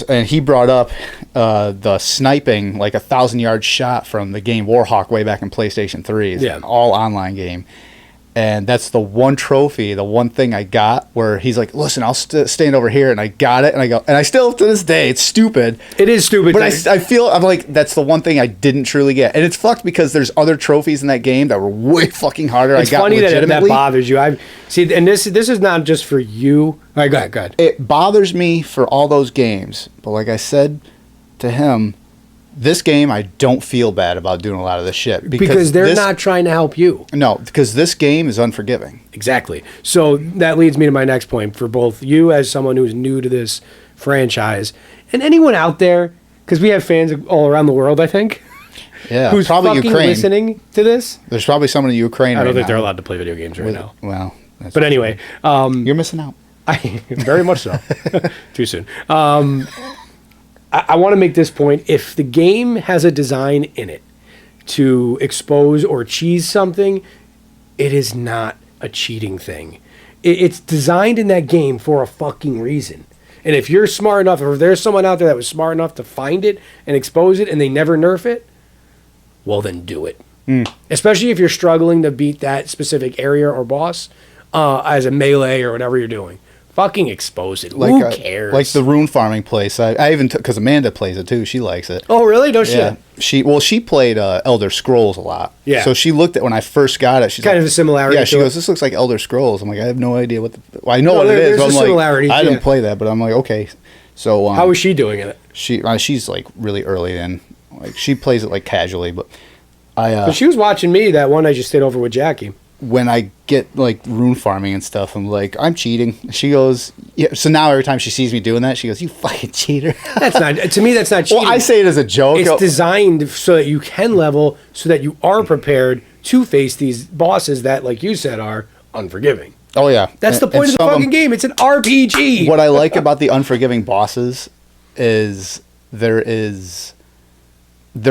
and he brought up the sniping, like 1,000-yard shot from the game Warhawk way back in PlayStation 3. It's an all online game. And that's the one trophy, the one thing I got where he's like, listen, I'll stand over here. And I got it. And I go, and I still, to this day, it's stupid. It is stupid. But I feel, I'm like, that's the one thing I didn't truly get. And it's fucked because there's other trophies in that game that were way fucking harder. It's funny that bothers you. And this is not just for you. All right, go ahead. It bothers me for all those games. But like I said to him, this game, I don't feel bad about doing a lot of this shit. Because they're not trying to help you. No, because this game is unforgiving. Exactly. So that leads me to my next point for both you as someone who's new to this franchise and anyone out there, because we have fans all around the world, I think. Yeah, who's probably fucking Ukraine. Listening to this. There's probably someone in Ukraine. I don't think they're allowed to play video games right now. Well, but anyway, you're missing out. Very much so. Too soon. I want to make this point. If the game has a design in it to expose or cheese something, it is not a cheating thing. It's designed in that game for a fucking reason. And if you're smart enough, or if there's someone out there that was smart enough to find it and expose it and they never nerf it, well, then do it. Especially if you're struggling to beat that specific area or boss as a melee or whatever you're doing. Fucking expose it. Who cares? Like the rune farming place. I even took, because Amanda plays it too. She likes it. Oh, really? No shit. She played Elder Scrolls a lot. Yeah. So she looked at when I first got it. She's kind of a similarity. Yeah. She goes, "This looks like Elder Scrolls." I'm like, I have no idea what. I know what it is. But I'm like, I didn't play that, but I'm like, okay. So how is she doing it? She's like really early in. Like she plays it like casually, but But she was watching me that one I just stayed over with Jackie. When I get like rune farming and stuff, I'm like, I'm cheating. She goes, yeah. So now every time she sees me doing that, she goes, "You fucking cheater." That's not, to me, that's not cheating. Well, I say it as a joke. It's designed so that you can level, so that you are prepared to face these bosses that, like you said, are unforgiving. Oh yeah. That's the point of the fucking game. It's an RPG. What I like about the unforgiving bosses is they're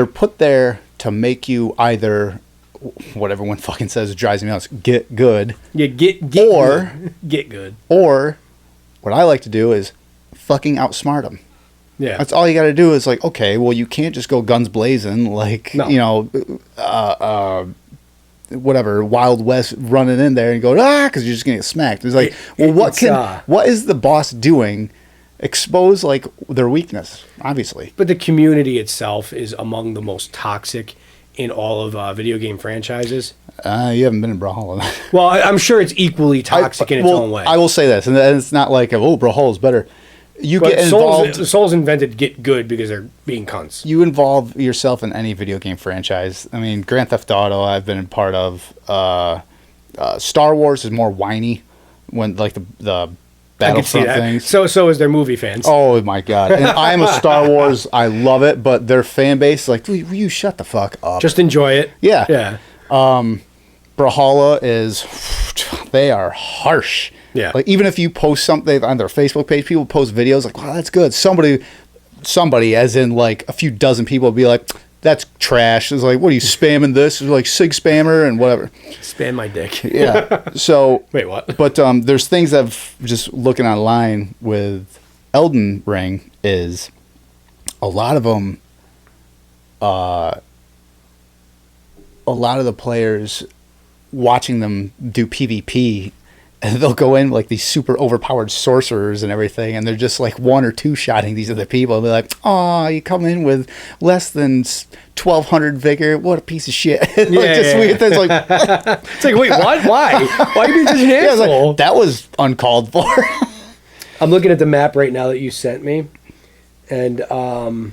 put there to make you either, what everyone fucking says drives me nuts, get good. Yeah, get good. Or what I like to do is fucking outsmart them. Yeah. That's all you got to do is like, okay, well, you can't just go guns blazing like, you know, whatever, Wild West running in there and go, because you're just going to get smacked. It's like, what is the boss doing? Expose like their weakness, obviously. But the community itself is among the most toxic in all of video game franchises. You haven't been in Brawlhalla. Well, I'm sure it's equally toxic in its own way. I will say this, and it's not like, oh, Brawlhalla's better. Get involved. Souls invented get good because they're being cunts. You involve yourself in any video game franchise. I mean, Grand Theft Auto, I've been a part of. Star Wars is more whiny when like the Battlefront things. So is their movie fans. Oh my god! And I'm a Star Wars. I love it, but their fan base is like, will you shut the fuck up? Just enjoy it. Yeah, yeah. Brawlhalla is, they are harsh. Yeah. Like even if you post something on their Facebook page, people post videos like, wow, that's good. Somebody, as in like a few dozen people, will be like, that's trash. It's like, what are you spamming this? It's like sig spammer and whatever. Spam my dick. Yeah. So wait, what? But there's things I've just looking online with Elden Ring is a lot of them. A lot of the players watching them do PvP, and they'll go in like these super overpowered sorcerers and everything, and they're just like one or two shotting these other people. And they're like, "Oh, you come in with less than 1,200 vigor. What a piece of shit!" Weird things like. It's like, wait, what? Why? Why are you being such an asshole? Like, that was uncalled for. I'm looking at the map right now that you sent me, and the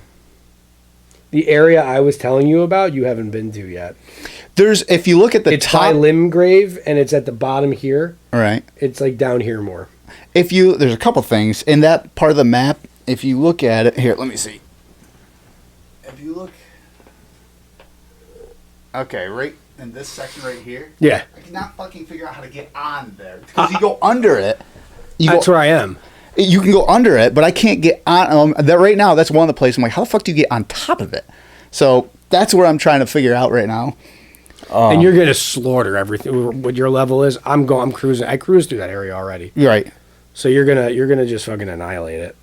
area I was telling you about, you haven't been to yet. If you look at the top, by Limgrave, and it's at the bottom here. All right. It's like down here more. There's a couple things in that part of the map. If you look at it here, let me see. If you look, okay, right in this section right here. Yeah. I cannot fucking figure out how to get on there because you go under it. That's where I am. You can go under it, but I can't get on. That right now, that's one of the places I'm like, how the fuck do you get on top of it? So that's where I'm trying to figure out right now. And you're gonna slaughter everything. What your level is? I'm cruising. I cruised through that area already. Right. So you're gonna just fucking annihilate it.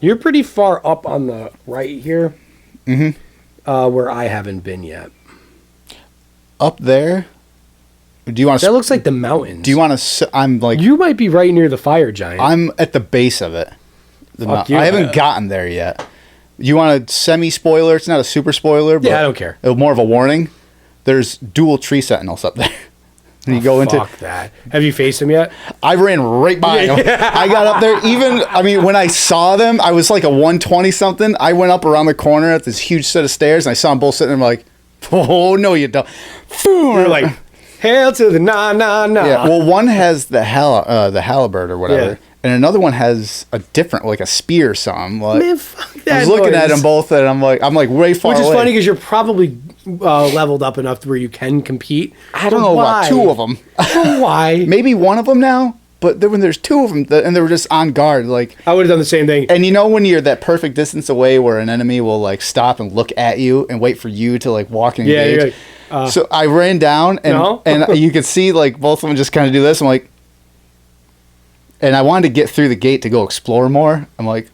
You're pretty far up on the right here. Mm-hmm. Where I haven't been yet. Up there. Do you want to? That looks like the mountains. Do you want to? I'm like. You might be right near the fire giant. I'm at the base of it. I haven't gotten there yet. You want a semi-spoiler? It's not a super spoiler. But yeah, I don't care. More of a warning. There's dual tree sentinels up there. And you go into that. Have you faced them yet? I ran right by them. I got up there. When I saw them, I was like a 120 something. I went up around the corner at this huge set of stairs, and I saw them both sitting there. I'm like, oh no, you don't. You're like, hail to the nah. Yeah. Well, one has the halberd or whatever. Yeah. And another one has a different, like a spear or something. Like, man, fuck that I was looking at them both, and I'm like way far away. Which is funny because you're probably leveled up enough to where you can compete. I don't know about two of them. Why? Maybe one of them now, but then when there's two of them, and they were just on guard. Like I would have done the same thing. And when you're that perfect distance away where an enemy will like stop and look at you and wait for you to like walk and engage. Yeah, so I ran down, and you could see like both of them just kind of do this. I'm like. And I wanted to get through the gate to go explore more. I'm like,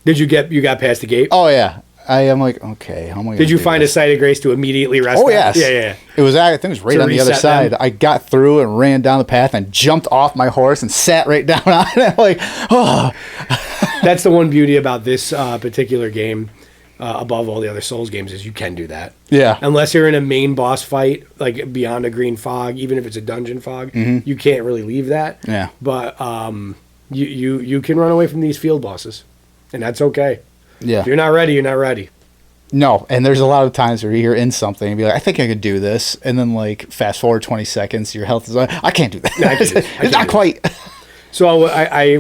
you got past the gate? Oh yeah. I am like, okay, how am I gonna Did you find a site of grace to immediately rest? Oh yes. Yeah. It was I think it was right on the other side. I got through and ran down the path and jumped off my horse and sat right down on it. I'm like, oh. That's the one beauty about this particular game. Above all the other Souls games is you can do that. Yeah. Unless you're in a main boss fight, like beyond a green fog, even if it's a dungeon fog, you can't really leave that. Yeah. But you can run away from these field bosses, and that's okay. Yeah. If you're not ready, you're not ready. No, and there's a lot of times where you're in something and be like, I think I could do this, and then like fast forward 20 seconds, your health is like, I can't do that. No, it's not quite. So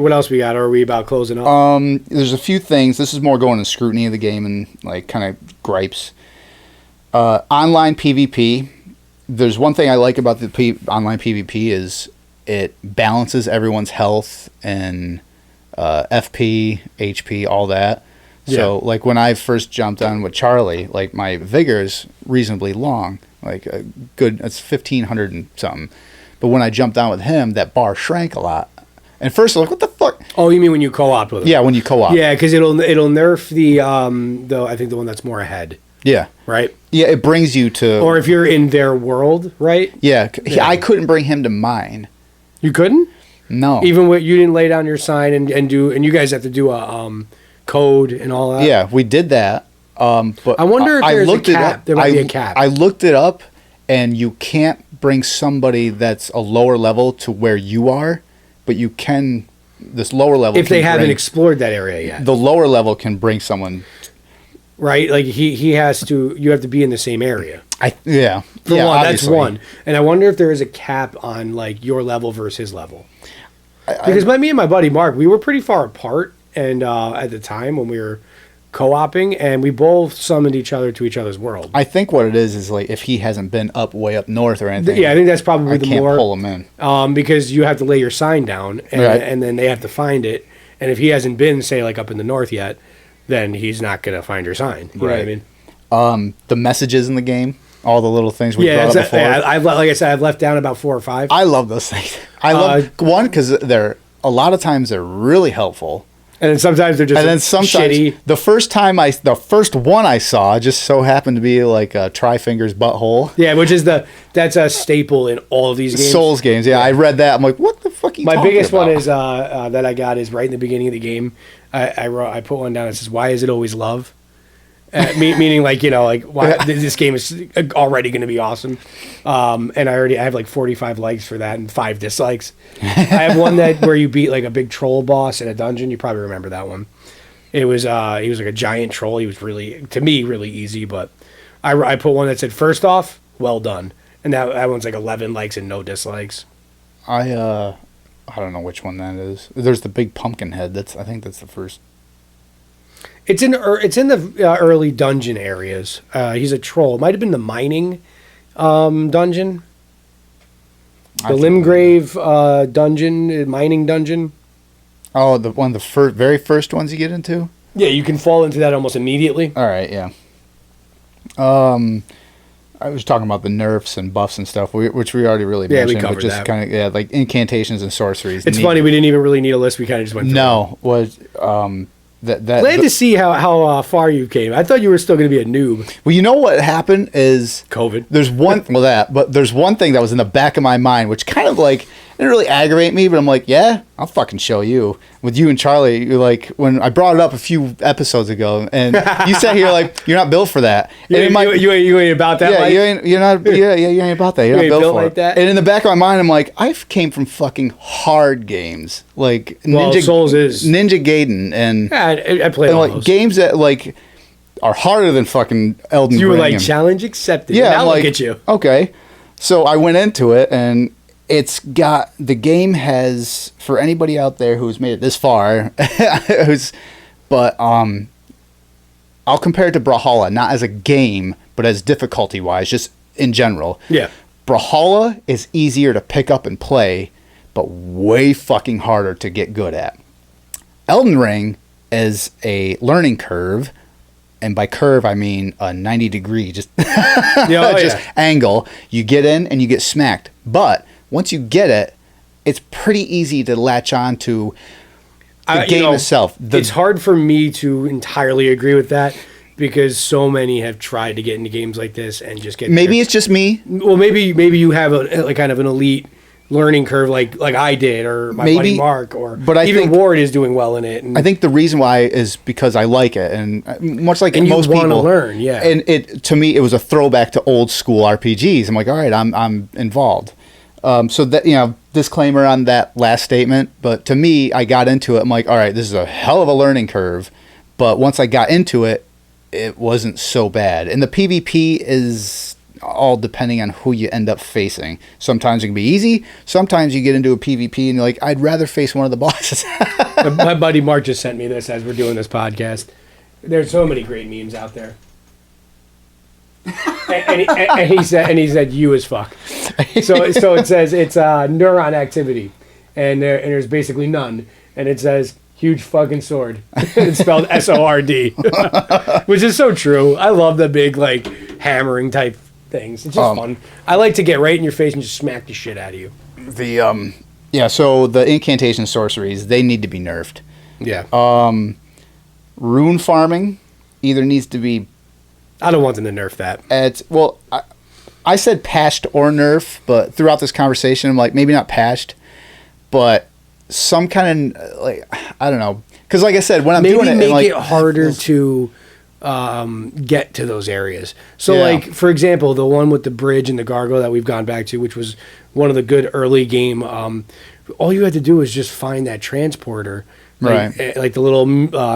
what else we got? Are we about closing up? There's a few things. This is more going to scrutiny of the game and like kind of gripes. Online PvP. There's one thing I like about the online PvP is it balances everyone's health and FP, HP, all that. Yeah. So like when I first jumped on with Charlie, like my vigor is reasonably long, like a good. It's 1500 and something. But when I jumped on with him, that bar shrank a lot. And first, I was like, what the fuck? Oh, you mean when you co-op with him? Yeah, when you co-op. Yeah, because it'll nerf the I think the one that's more ahead. Yeah. Right? Yeah, it brings you to... Or if you're in their world, right? Yeah. I couldn't bring him to mine. You couldn't? No. Even when you didn't lay down your sign and you guys have to do a code and all that? Yeah, we did that. But I wonder if there's a cap. There might be a cap. I looked it up, and you can't bring somebody that's a lower level to where you are. But you can, this lower level. If they haven't explored that area yet. The lower level can bring someone. Right? Like you have to be in the same area. Yeah. For one, that's one. And I wonder if there is a cap on like your level versus his level. Because me and my buddy Mark, we were pretty far apart and at the time when we were co-oping, and we both summoned each other to each other's world. I think what it is like if he hasn't been way up north or anything. Yeah, I think that's probably the more. I can't pull him in. Because you have to lay your sign down, and then they have to find it. And if he hasn't been, say, like up in the north yet, then he's not going to find your sign. You know what I mean? The messages in the game, all the little things we brought up before. Yeah, like I said, I've left down about 4 or 5. I love those things. I love one because a lot of times they're really helpful. And then sometimes they're just shitty. The first one I saw just so happened to be like a Tri-Finger's butthole. Yeah, that's a staple in all of these games. Souls games, yeah. I read that. I'm like, what the fuck are you talking about? My biggest one is that I got is right in the beginning of the game. I put one down that says, "Why is it always love?" Meaning like why this game is already going to be awesome. And I have like 45 likes for that and 5 dislikes. I have one where you beat like a big troll boss in a dungeon. You probably remember that one. It was he was like a giant troll. He was to me really easy, but I put one that said, "First off, well done," and that one's like 11 likes and no dislikes. I don't know which one that is. There's the big pumpkin head. I think that's the first. It's in the early dungeon areas. He's a troll. It might have been the mining dungeon. The Limgrave dungeon, mining dungeon. Oh, the very first ones you get into? Yeah, you can fall into that almost immediately. All right, yeah. I was talking about the nerfs and buffs and stuff, which we already really mentioned. Yeah, we covered that. Kind of, like incantations and sorceries. It's funny, we didn't even really need a list. We kind of just went through No, Glad to see how far you came. I thought you were still going to be a noob. Well, you know what happened is COVID. There's one but there's one thing that was in the back of my mind, which kind of like didn't really aggravate me, but I'm like, yeah, I'll fucking show you. With you and Charlie, you're like, when I brought it up a few episodes ago, and you sat here like, you're not built for that. You ain't about that. Yeah, you ain't about that. You're not built for like it. That. And in the back of my mind, I'm like, I came from fucking hard games, like Souls is Ninja Gaiden, and I played all like those games that like are harder than fucking Elden Ring. You were like, challenge accepted. Yeah, now look like, at you. Okay, so I went into it, and the game has, for anybody out there who's made it this far, I'll compare it to Brawlhalla, not as a game, but as difficulty wise, just in general. Yeah. Brawlhalla is easier to pick up and play, but way fucking harder to get good at. Elden Ring is a learning curve, and by curve I mean a 90-degree just angle. You get in and you get smacked, but once you get it, it's pretty easy to latch on to the game itself. It's hard for me to entirely agree with that, because so many have tried to get into games like this and just get. Maybe it's just me. Well, maybe you have a kind of an elite learning curve like I did, or my buddy Mark, but even Ward is doing well in it. And I think the reason why is because I like it, and much like and most you want people to learn, yeah. And to me, it was a throwback to old school RPGs. I'm like, all right, I'm involved. So that, disclaimer on that last statement, but to me, I got into it. I'm like, all right, this is a hell of a learning curve, but once I got into it, it wasn't so bad. And the PvP is all depending on who you end up facing. Sometimes it can be easy. Sometimes you get into a PvP and you're like, I'd rather face one of the bosses. My buddy Mark just sent me this as we're doing this podcast. There's so many great memes out there. and he said you as fuck. So it says it's neuron activity, and there's basically none, and it says huge fucking sword. It's spelled SORD, which is so true. I love the big like hammering type things. It's just fun. I like to get right in your face and just smack the shit out of you. So the incantation sorceries, they need to be nerfed. Yeah. Rune farming either needs to be. I don't want them to nerf that. I said patched or nerf, but throughout this conversation, I'm like, maybe not patched, but some kind of, like, I don't know. Because like I said, when I'm doing it... Maybe make it harder to get to those areas. So, like, for example, the one with the bridge and the gargoyle that we've gone back to, which was one of the good early game, all you had to do was just find that transporter. Right. Like the little,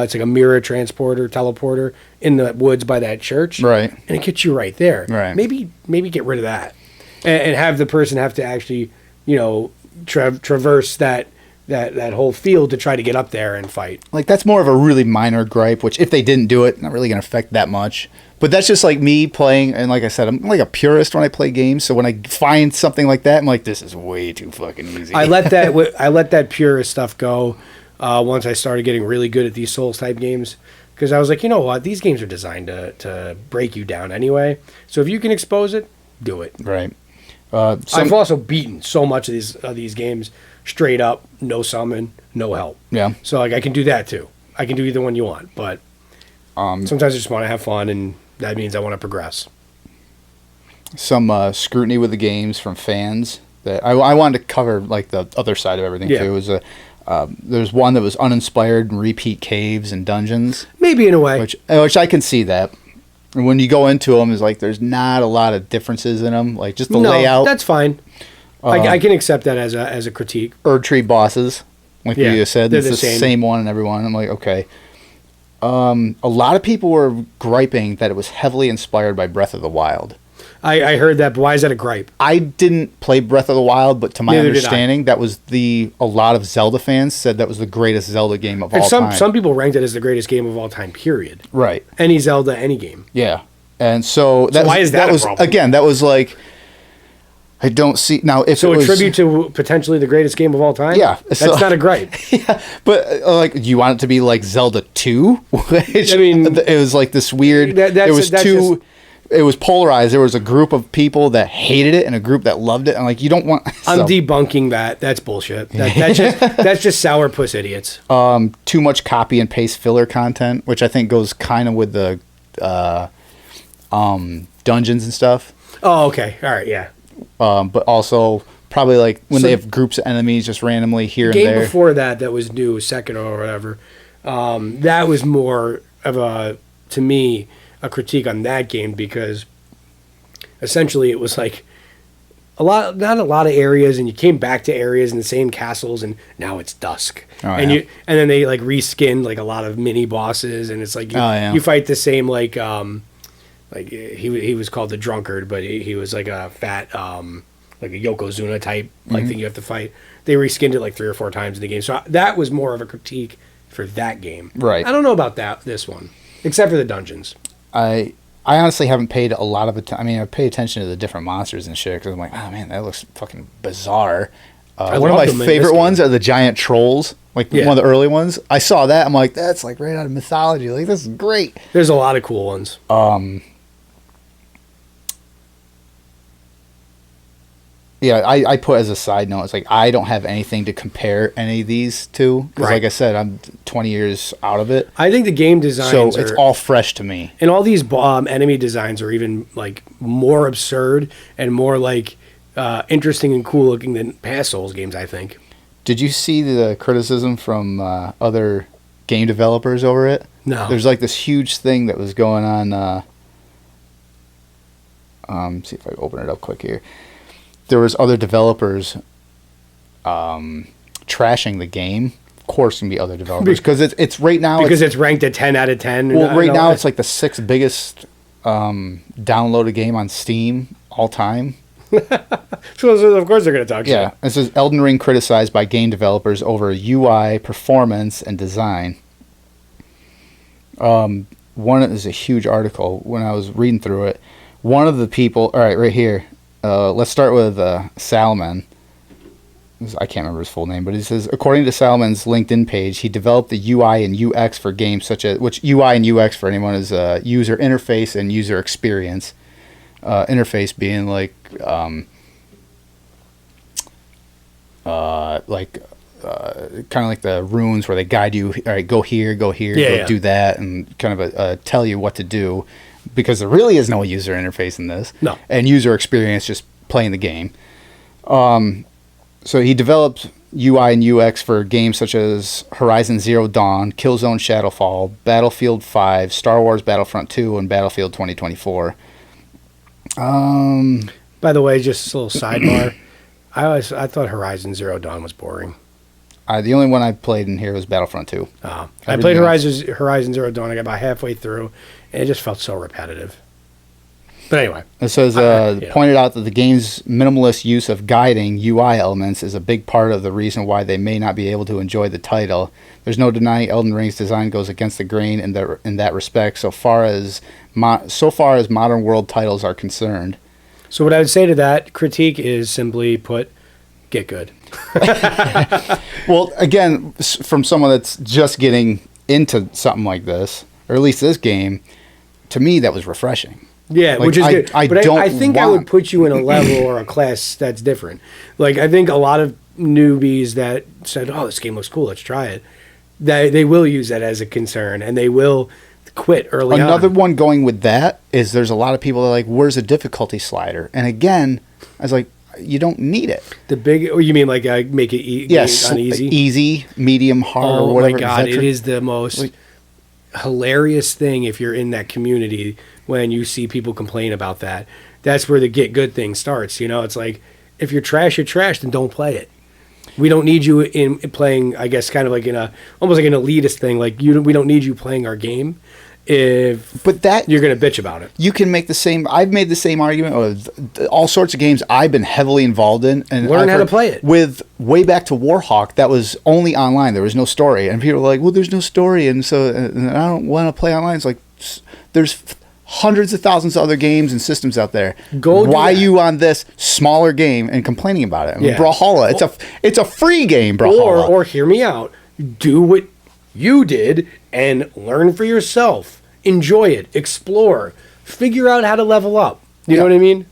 it's like a mirror teleporter in the woods by that church. Right. And it gets you right there. Right. Maybe get rid of that. And have the person have to actually, traverse that whole field to try to get up there and fight. Like, that's more of a really minor gripe, which if they didn't do it, not really going to affect that much. But that's just like me playing, and like I said, I'm like a purist when I play games, so when I find something like that, I'm like, this is way too fucking easy. I let that purist stuff go. Once I started getting really good at these Souls type games, because I was like, you know what, these games are designed to break you down anyway. So if you can expose it, do it. Right. I've also beaten so much of these games straight up, no summon, no help. Yeah. So like I can do that too. I can do either one you want, but sometimes I just want to have fun, and that means I want to progress. Some scrutiny with the games from fans that I wanted to cover, like the other side of everything too. It was there's one that was uninspired and repeat caves and dungeons. Maybe in a way. Which I can see that. And when you go into them, it's like there's not a lot of differences in them. Like just the layout. That's fine. I can accept that as a critique. Erd Tree bosses, like you said, it's the same one in every one. I'm like, okay. A lot of people were griping that it was heavily inspired by Breath of the Wild. I heard that, but why is that a gripe? I didn't play Breath of the Wild, but to my understanding, that was a lot of Zelda fans said that was the greatest Zelda game of all time. Some people ranked it as the greatest game of all time, period. Right. Any Zelda, any game. Yeah. And so why is that a problem? Again, that was like, I don't see now if so it was a tribute to potentially the greatest game of all time. Yeah, that's not a gripe. Yeah, but like, do you want it to be like Zelda 2? Which, I mean, it was like this weird. It was too it was polarized. There was a group of people that hated it and a group that loved it. And like, you don't want. I'm debunking that. That's bullshit. That's just sourpuss idiots. Too much copy and paste filler content, which I think goes kind of with the dungeons and stuff. Oh, okay. All right. Yeah. But also probably like when they have groups of enemies just randomly here and there. Game before that was new, Sekiro or whatever. That was more of to me, a critique on that game, because essentially it was like not a lot of areas, and you came back to areas in the same castles, and now it's dusk. And then they like reskinned like a lot of mini bosses, and it's like you fight the same like he was called the Drunkard, but he was like a fat like a Yokozuna type thing you have to fight. They reskinned it like 3 or 4 times in the game, so that was more of a critique for that game. Right. I don't know about this one, except for the dungeons. I honestly haven't paid a lot of attention. I mean, I pay attention to the different monsters and shit because I'm like, oh man, that looks fucking bizarre. One of my favorite ones are the giant trolls, like one of the early ones. I saw that, I'm like, that's like right out of mythology. Like, this is great. There's a lot of cool ones. Yeah, I put as a side note, it's like I don't have anything to compare any of these to. Because like I said, I'm 20 years out of it. I think the game designs it's all fresh to me. And all these enemy designs are even like more absurd and more like interesting and cool looking than past Souls games, I think. Did you see the criticism from other game developers over it? No. There's like this huge thing that was going on. See if I open it up quick here. There was other developers trashing the game. Of course, it's going to be other developers because it's right now. Because it's ranked at 10 out of 10. Well, right now it's like the 6th biggest downloaded game on Steam all time. So of course they're going to talk shit. Yeah, it says Elden Ring criticized by game developers over UI, performance, and design. One is a huge article. When I was reading through it, one of the people. All right, right here. Let's start with Salman. I can't remember his full name, but he says, according to Salman's LinkedIn page, he developed the UI and UX for games such as, which UI and UX for anyone is user interface and user experience. Interface being like, kind of like the runes where they guide you. All right, go here, go do that, and kind of tell you what to do. Because there really is no user interface in this. No. And user experience just playing the game. So he developed UI and UX for games such as Horizon Zero Dawn, Killzone Shadowfall, Battlefield 5, Star Wars Battlefront 2, and Battlefield 2044. By the way, just a little sidebar. I thought Horizon Zero Dawn was boring. The only one I played in here was Battlefront 2. I played Horizon Zero Dawn. I got about halfway through, and it just felt so repetitive. But anyway. It says, pointed out that the game's minimalist use of guiding UI elements is a big part of the reason why they may not be able to enjoy the title. There's no denying Elden Ring's design goes against the grain in that respect, so far as modern world titles are concerned. So what I would say to that critique is simply put, get good. Well, again, from someone that's just getting into something like this, or at least this game, to me that was refreshing. Yeah, like, which is good. I think I would put you in a level or a class that's different. Like, I think a lot of newbies that said, oh, this game looks cool, let's try it, they will use that as a concern, and they will quit early on. Another one going with that is there's a lot of people that are like, where's the difficulty slider? And again, I was like, you don't need it. You mean like make it uneasy? Easy, medium, hard, or whatever. Oh my God, it is the most hilarious thing if you're in that community when you see people complain about that. That's where the get good thing starts. You know, it's like, if you're trash, then don't play it. We don't need you in playing, I guess, kind of like almost like an elitist thing. Like, we don't need you playing our game. But that you're going to bitch about it. You can make the same. I've made the same argument with all sorts of games I've been heavily involved in, and learn how to play it. With way back to Warhawk, that was only online. There was no story, and people were like, "Well, there's no story, and so and I don't want to play online." It's like there's hundreds of thousands of other games and systems out there. Why are you on this smaller game and complaining about it? I mean, Brawlhalla, it's a free game, Brawlhalla. Or hear me out. Do what you did and learn for yourself. Enjoy it. Explore. figure out how to level up. You know what I mean?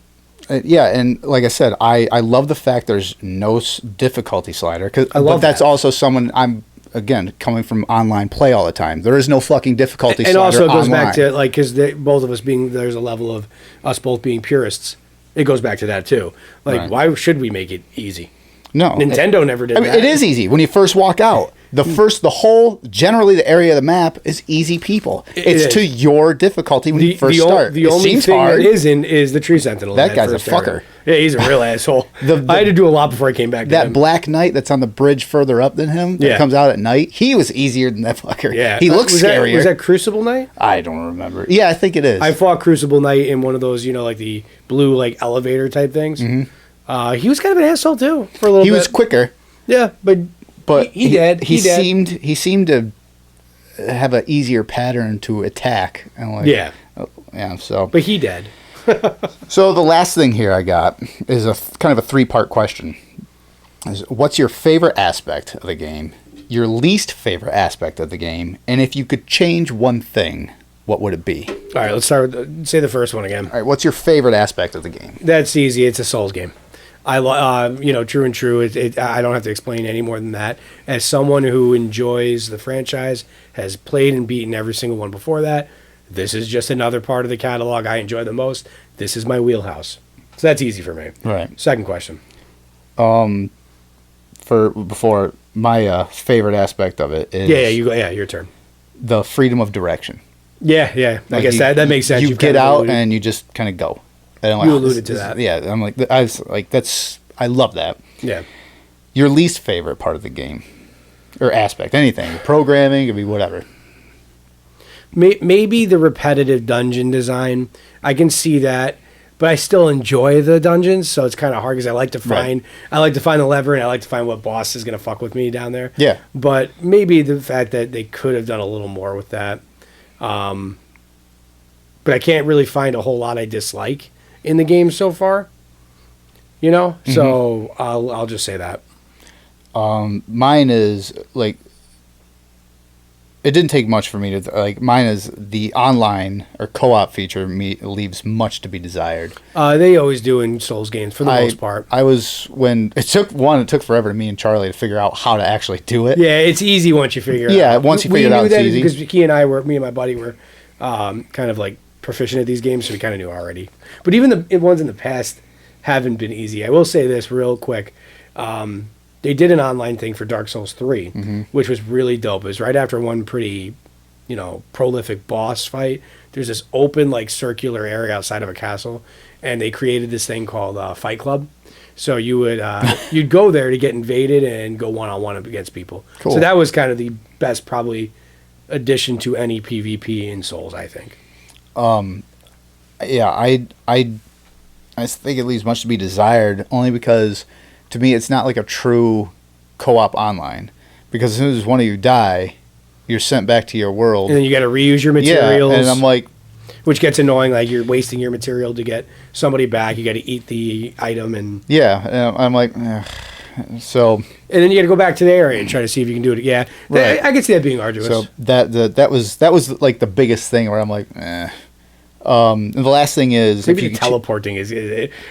Yeah, and like I said, I love the fact there's no difficulty slider. But that's also someone I'm, again, coming from online play all the time. There is no fucking difficulty slider online. And also it goes back to, like, because both of us there's a level of us both being purists. It goes back to that, too. Like, why should we make it easy? No. Nintendo never did that. It is easy when you first walk out. Generally the area of the map is easy people. It's to your difficulty when you first start. The only thing that isn't is the tree sentinel. That guy's a fucker. Yeah, he's a real asshole. I had to do a lot before I came back to that him. Black Knight that's on the bridge further up than him, that comes out at night, he was easier than that fucker. Yeah. He looks scarier. Was that Crucible Knight? I don't remember. Yeah, I think it is. I fought Crucible Knight in one of those, like the blue like elevator type things. Mm-hmm. He was kind of an asshole too for a little bit. He was quicker. Yeah, but he did. He seemed to have an easier pattern to attack. And yeah. So, but he did. So the last thing here I got is a kind of a 3-part question. What's your favorite aspect of the game? Your least favorite aspect of the game? And if you could change one thing, what would it be? All right, let's start with say the first one again. All right, what's your favorite aspect of the game? That's easy. It's a Souls game. True and true. I don't have to explain any more than that. As someone who enjoys the franchise, has played and beaten every single one before that, this is just another part of the catalog I enjoy the most. This is my wheelhouse. So that's easy for me. Right. Second question. Before my favorite aspect of it is your turn. The freedom of direction. Yeah. I guess that makes sense. You get out and you just kind of go. You alluded to that. Yeah, I'm like, I love that. Yeah. Your least favorite part of the game, or aspect, anything, programming, it could be whatever. Maybe the repetitive dungeon design. I can see that, but I still enjoy the dungeons, so it's kind of hard because I like to find the lever and I like to find what boss is going to fuck with me down there. Yeah. But maybe the fact that they could have done a little more with that. But I can't really find a whole lot I dislike in the game so far. Mm-hmm. So I'll just say that. Mine is like, it didn't take much for me to mine is the online or co-op feature leaves much to be desired. They always do in Souls games for the most part. It took forever to me and Charlie to figure out how to actually do it. Yeah, it's easy once you figure it out. Yeah, once you figure it out, it's easy. Because me and my buddy were kind of like proficient at these games, so we kind of knew already. But even the ones in the past haven't been easy. I will say this real quick. They did an online thing for Dark Souls 3, mm-hmm. which was really dope. It was right after one pretty, prolific boss fight. There's this open, like, circular area outside of a castle, and they created this thing called Fight Club. So you would you'd go there to get invaded and go one-on-one against people. Cool. So that was kind of the best, probably, addition to any PvP in Souls, I think. Yeah, I think it leaves much to be desired, only because, to me, it's not like a true co-op online. Because as soon as one of you die, you're sent back to your world. And then you got to reuse your materials. Yeah, and I'm like... Which gets annoying, like you're wasting your material to get somebody back. You got to eat the item and... Yeah, I'm like... So... And then you got to go back to the area and try to see if you can do it. Yeah, right. I could see that being arduous. So that was like the biggest thing where I'm like, and the last thing is... Maybe the teleporting is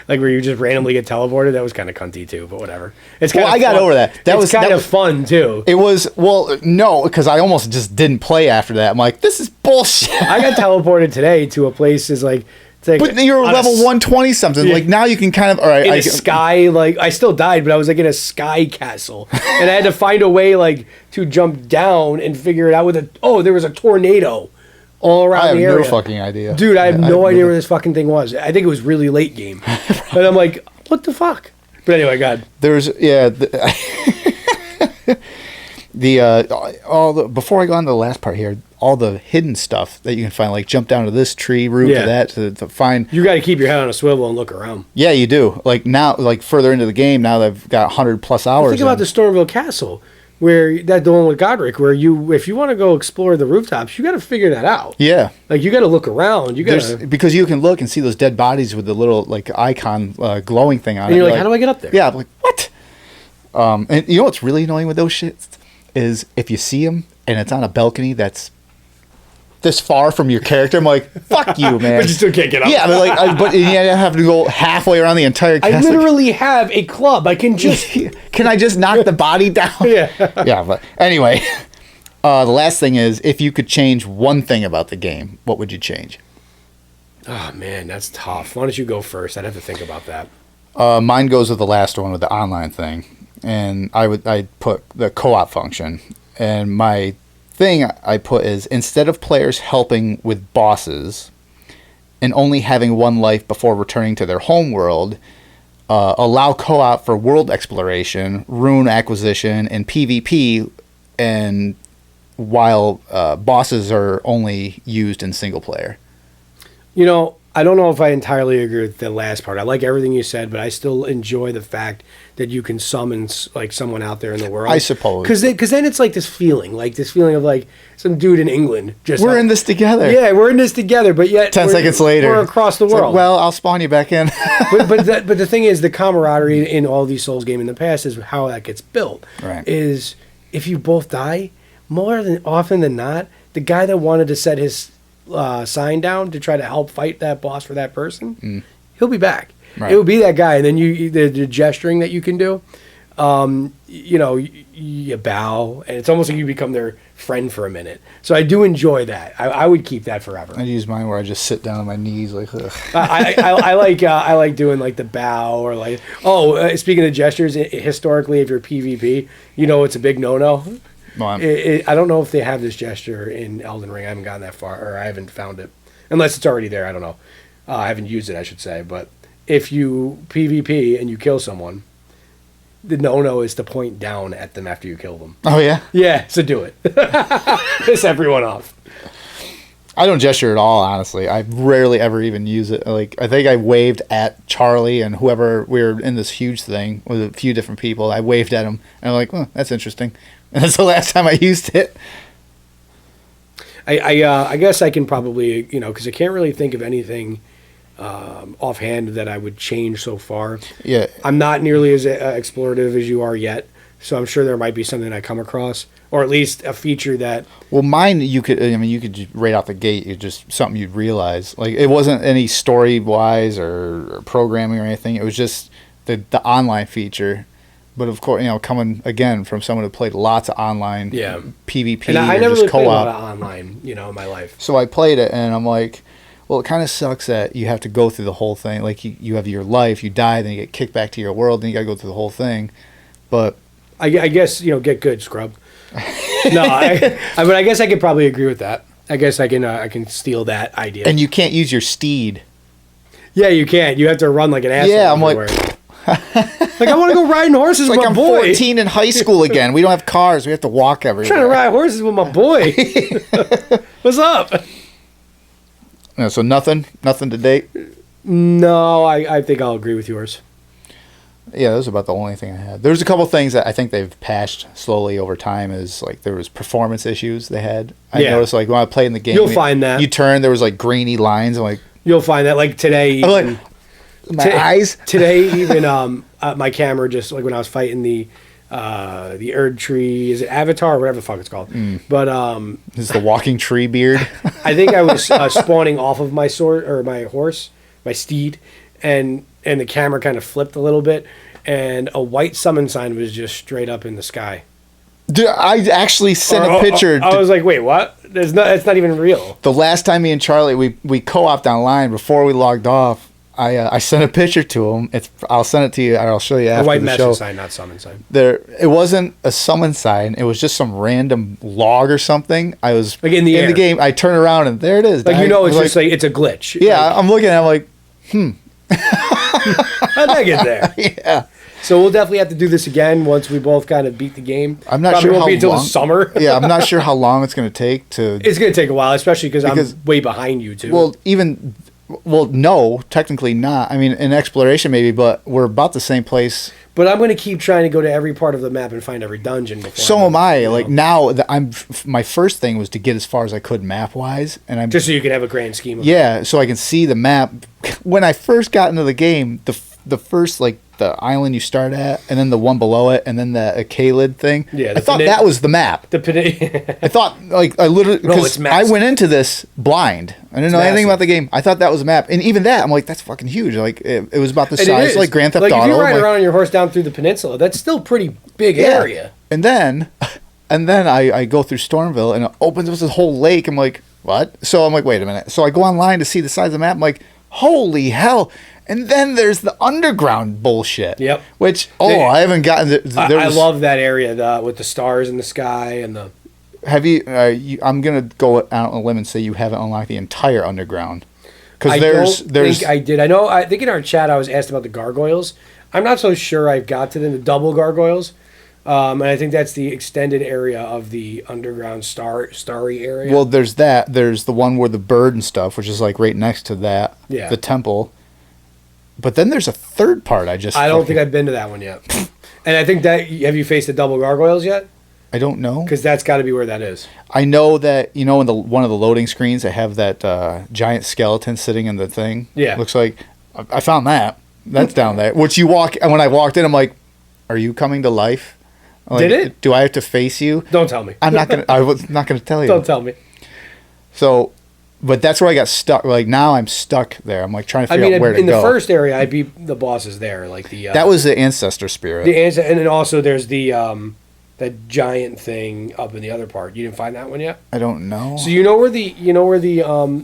like where you just randomly get teleported. That was kind of cunty too, but whatever. It's kind of I got fun. over that. That was kind of fun too. It was, no, because I almost just didn't play after that. I'm like, this is bullshit. I got teleported today to a place is like... But you're level 120 something. Yeah. Like now you can kind of... All right, in a sky, like I still died, but I was like in a sky castle. And I had to find a way like to jump down and figure it out with there was a tornado all around the area. I have no fucking idea. Dude, I have no idea where this fucking thing was. I think it was really late game. And I'm like, what the fuck? But anyway, God. There's, before I go on to the last part here, all the hidden stuff that you can find, like jump down to this tree root to that to find. You got to keep your head on a swivel and look around. Yeah, you do. Like now, like further into the game, now they've got 100+ hours. Think about the Stormville Castle, where the one with Godric, where if you want to go explore the rooftops, you got to figure that out. Yeah, like you got to look around. Because you can look and see those dead bodies with the little like icon glowing thing on it. And you're like, how do I get up there? Yeah, I'm like what? And you know what's really annoying with those shits is if you see them and it's on a balcony that's this far from your character. I'm like, fuck you, man. But you still can't get up. Yeah, but you have to go halfway around the entire castle. I literally have a club. I can just... Can I just knock the body down? Yeah. Yeah, but anyway, the last thing is, if you could change one thing about the game, what would you change? Oh, man, that's tough. Why don't you go first? I'd have to think about that. Mine goes with the last one, with the online thing. And I'd put the co-op function. And my thing I put is, instead of players helping with bosses and only having one life before returning to their home world, allow co-op for world exploration, rune acquisition, and PvP, and while bosses are only used in single player. I don't know if I entirely agree with the last part. I like everything you said, but I still enjoy the fact that you can summon like someone out there in the world. I suppose. Because then it's like this feeling of like some dude in England. We're in this together. Yeah, we're in this together, but yet 10 seconds later, we're across the world. Like, well, I'll spawn you back in. but the thing is, the camaraderie in all these Souls games in the past is how that gets built. Right. Is if you both die, more than often than not, the guy that wanted to set his sign down to try to help fight that boss for that person, he'll be back. Right. It will be that guy, and then the gesturing that you can do, you bow, and it's almost like you become their friend for a minute. So I do enjoy that. I would keep that forever. I'd use mine where I just sit down on my knees like. Ugh. I like doing like the bow, or like speaking of gestures, historically, if you're PvP, it's a big no-no. I don't know if they have this gesture in Elden Ring. I haven't gotten that far, or I haven't found it. Unless it's already there, I don't know. I haven't used it, I should say. But if you PvP and you kill someone, the no-no is to point down at them after you kill them. Oh, yeah? Yeah, so do it. Piss everyone off. I don't gesture at all, honestly. I rarely ever even use it. Like, I think I waved at Charlie and whoever. We were in this huge thing with a few different people. I waved at him, and I'm like, that's interesting. And that's the last time I used it. I guess I can probably, because I can't really think of anything offhand that I would change so far. Yeah. I'm not nearly as explorative as you are yet, so I'm sure there might be something I come across, or at least a feature that... Well, mine, you could just right out the gate, it's just something you'd realize. Like, it wasn't any story-wise or programming or anything. It was just the online feature. But of course, coming again from someone who played lots of online PvP, and I or never just really played a co-op lot of online, in my life. So I played it, and I'm like, well, it kind of sucks that you have to go through the whole thing. Like, you have your life, you die, then you get kicked back to your world, then you got to go through the whole thing. But I guess get good, scrub. No, but I guess I could probably agree with that. I guess I can steal that idea. And you can't use your steed. Yeah, you can't. You have to run like an asshole. Yeah, I'm everywhere. like, I want to go riding horses with my boy. I'm 14 in high school again. We don't have cars. We have to walk everywhere. I'm trying to ride horses with my boy. What's up? No, so nothing to date? No, I think I'll agree with yours. Yeah, that was about the only thing I had. There's a couple things that I think they've patched slowly over time. Is like there was performance issues they had. I noticed like when I played in the game, you'll find that you turn, there was like grainy lines. I'm like, you'll find that like today. Like, my eyes today. Even my camera just like when I was fighting the Erd tree. Is it Avatar or whatever the fuck it's called? But this is the walking tree beard. I think I was spawning off of my sword or my horse, my steed, and the camera kind of flipped a little bit, and a white summon sign was just straight up in the sky. Dude, I actually sent a picture. I was like, wait, what? It's not even real. The last time me and Charlie, we co-opted online before we logged off, I sent a picture to him. I'll send it to you, or I'll show you after the show. A white message sign, not summon sign. It wasn't a summon sign. It was just some random log or something. I was like in the game. I turn around and there it is. Like it's just like it's a glitch. Yeah, like, I'm looking at it, I'm like, how'd I get there? Yeah. So we'll definitely have to do this again once we both kind of beat the game. I'm not Probably sure won't how be until long. the summer. Yeah, I'm not sure how long it's going to take to. It's going to take a while, especially because I'm way behind you too. Well, no, technically not. I mean, in exploration maybe, but we're about the same place. But I'm going to keep trying to go to every part of the map and find every dungeon before. So am I. Like now, my first thing was to get as far as I could map wise, and I'm just so you can have a grand scheme. So I can see the map. When I first got into the game, the first like the island you start at, and then the one below it, and then the Kalid thing. Yeah, I thought that was the map. I thought, like, I literally, because I went into this blind. I didn't know anything about the game. I thought that was a map, and even that, I'm like, that's fucking huge. Like, it was about the size, like Grand Theft Auto. Like, if you ride around on your horse down through the peninsula, that's still pretty big area. And then I go through Stormville, and it opens up this whole lake. I'm like, what? So I'm like, wait a minute. So I go online to see the size of the map. I'm like, holy hell. And then there's the underground bullshit. Yep. Which, I haven't gotten... I love that area with the stars in the sky and the... Have you... I'm going to go out on a limb and say you haven't unlocked the entire underground. Because there's... I did. I think in our chat I was asked about the gargoyles. I'm not so sure I've got to them, the double gargoyles. And I think that's the extended area of the underground starry area. Well, there's that. There's the one where the bird and stuff, which is like right next to that. Yeah. The temple. But then there's a third part. I don't think I've been to that one yet. And I think that... Have you faced the double gargoyles yet? I don't know. Because that's got to be where that is. I know that, in one of the loading screens, I have that giant skeleton sitting in the thing. Yeah. Looks like... I found that. That's down there. Which when I walked in, I'm like, are you coming to life? Like, did it? Do I have to face you? Don't tell me. I was not gonna tell you. Don't tell me. So, but that's where I got stuck. Like, now I'm stuck there. I'm like trying to figure out where to go. In the first area, I beat the bosses there. Like the that was the ancestor spirit. And then also there's the that giant thing up in the other part. You didn't find that one yet? I don't know. So you know where the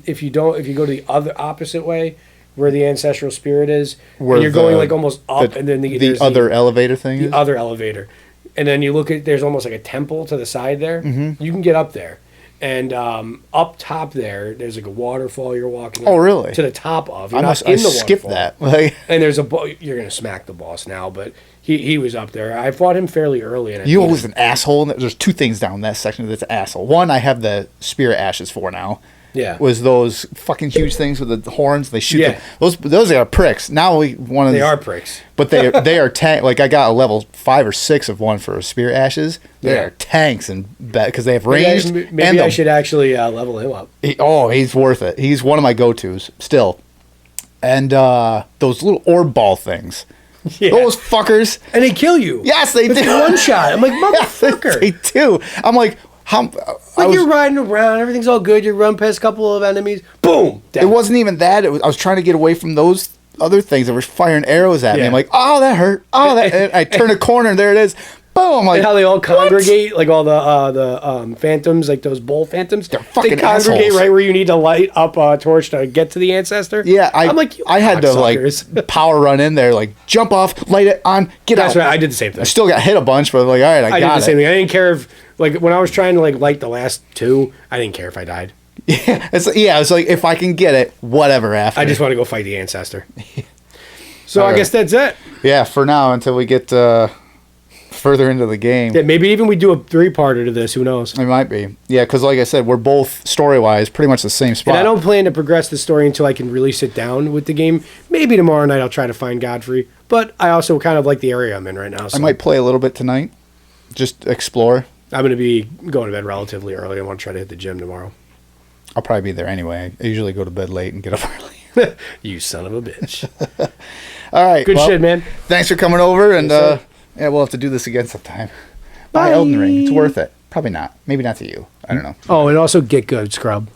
if you go to the other opposite way, where the ancestral spirit is, where and you're going like almost up, and then the other elevator thing. The other elevator, and then you look at there's almost like a temple to the side there. Mm-hmm. You can get up there, and up top there's like a waterfall you're walking. Oh, really? To the top of. I skipped that. Like, and there's you're gonna smack the boss now, but he was up there. I fought him fairly early. And you was an asshole. There's two things down that section that's an asshole. One, I have the spirit ashes for now. Yeah, was those fucking huge things with the horns? They shoot. Yeah. Those are pricks. Now they are pricks, but they are tank. Like, I got a level 5 or 6 of one for spirit ashes. They are tanks and because they have range. Maybe I should actually level him up. He's worth it. He's one of my go-tos still. And those little orb ball things. Yeah. Those fuckers. And they kill you. Yes, they do. One shot. I'm like, motherfucker. They do. I'm like, you're riding around, everything's all good. You run past a couple of enemies, boom. Down. It wasn't even that. I was trying to get away from those other things that were firing arrows at me. I'm like, that hurt. And I turn a corner and there it is. Boom. I'm like, and how they all congregate, like all the phantoms, like those bull phantoms. They're fucking They congregate assholes. right where you need to light up a torch to get to the ancestor. Yeah, I had to like power run in there, like jump off, light it on, get out. That's right. I did the same thing. I still got hit a bunch, but like, all right, I got it. I did the same thing. I didn't care if, like, when I was trying to like light the last 2, I didn't care if I died. Yeah, it's like if I can get it, whatever. After I just want to go fight the ancestor. So I guess that's it. Yeah, for now until we get further into the game. Yeah, maybe even we do a 3-parter to this. Who knows? It might be. Yeah, because like I said, we're both story-wise pretty much the same spot. And I don't plan to progress the story until I can really sit down with the game. Maybe tomorrow night I'll try to find Godfrey. But I also kind of like the area I'm in right now. So. I might play a little bit tonight. Just explore. I'm going to be going to bed relatively early. I want to try to hit the gym tomorrow. I'll probably be there anyway. I usually go to bed late and get up early. You son of a bitch. All right. Good shit, man. Thanks for coming over. And yeah, we'll have to do this again sometime. Buy Elden Ring. It's worth it. Probably not. Maybe not to you. I don't know. Oh, and also get good, Scrub.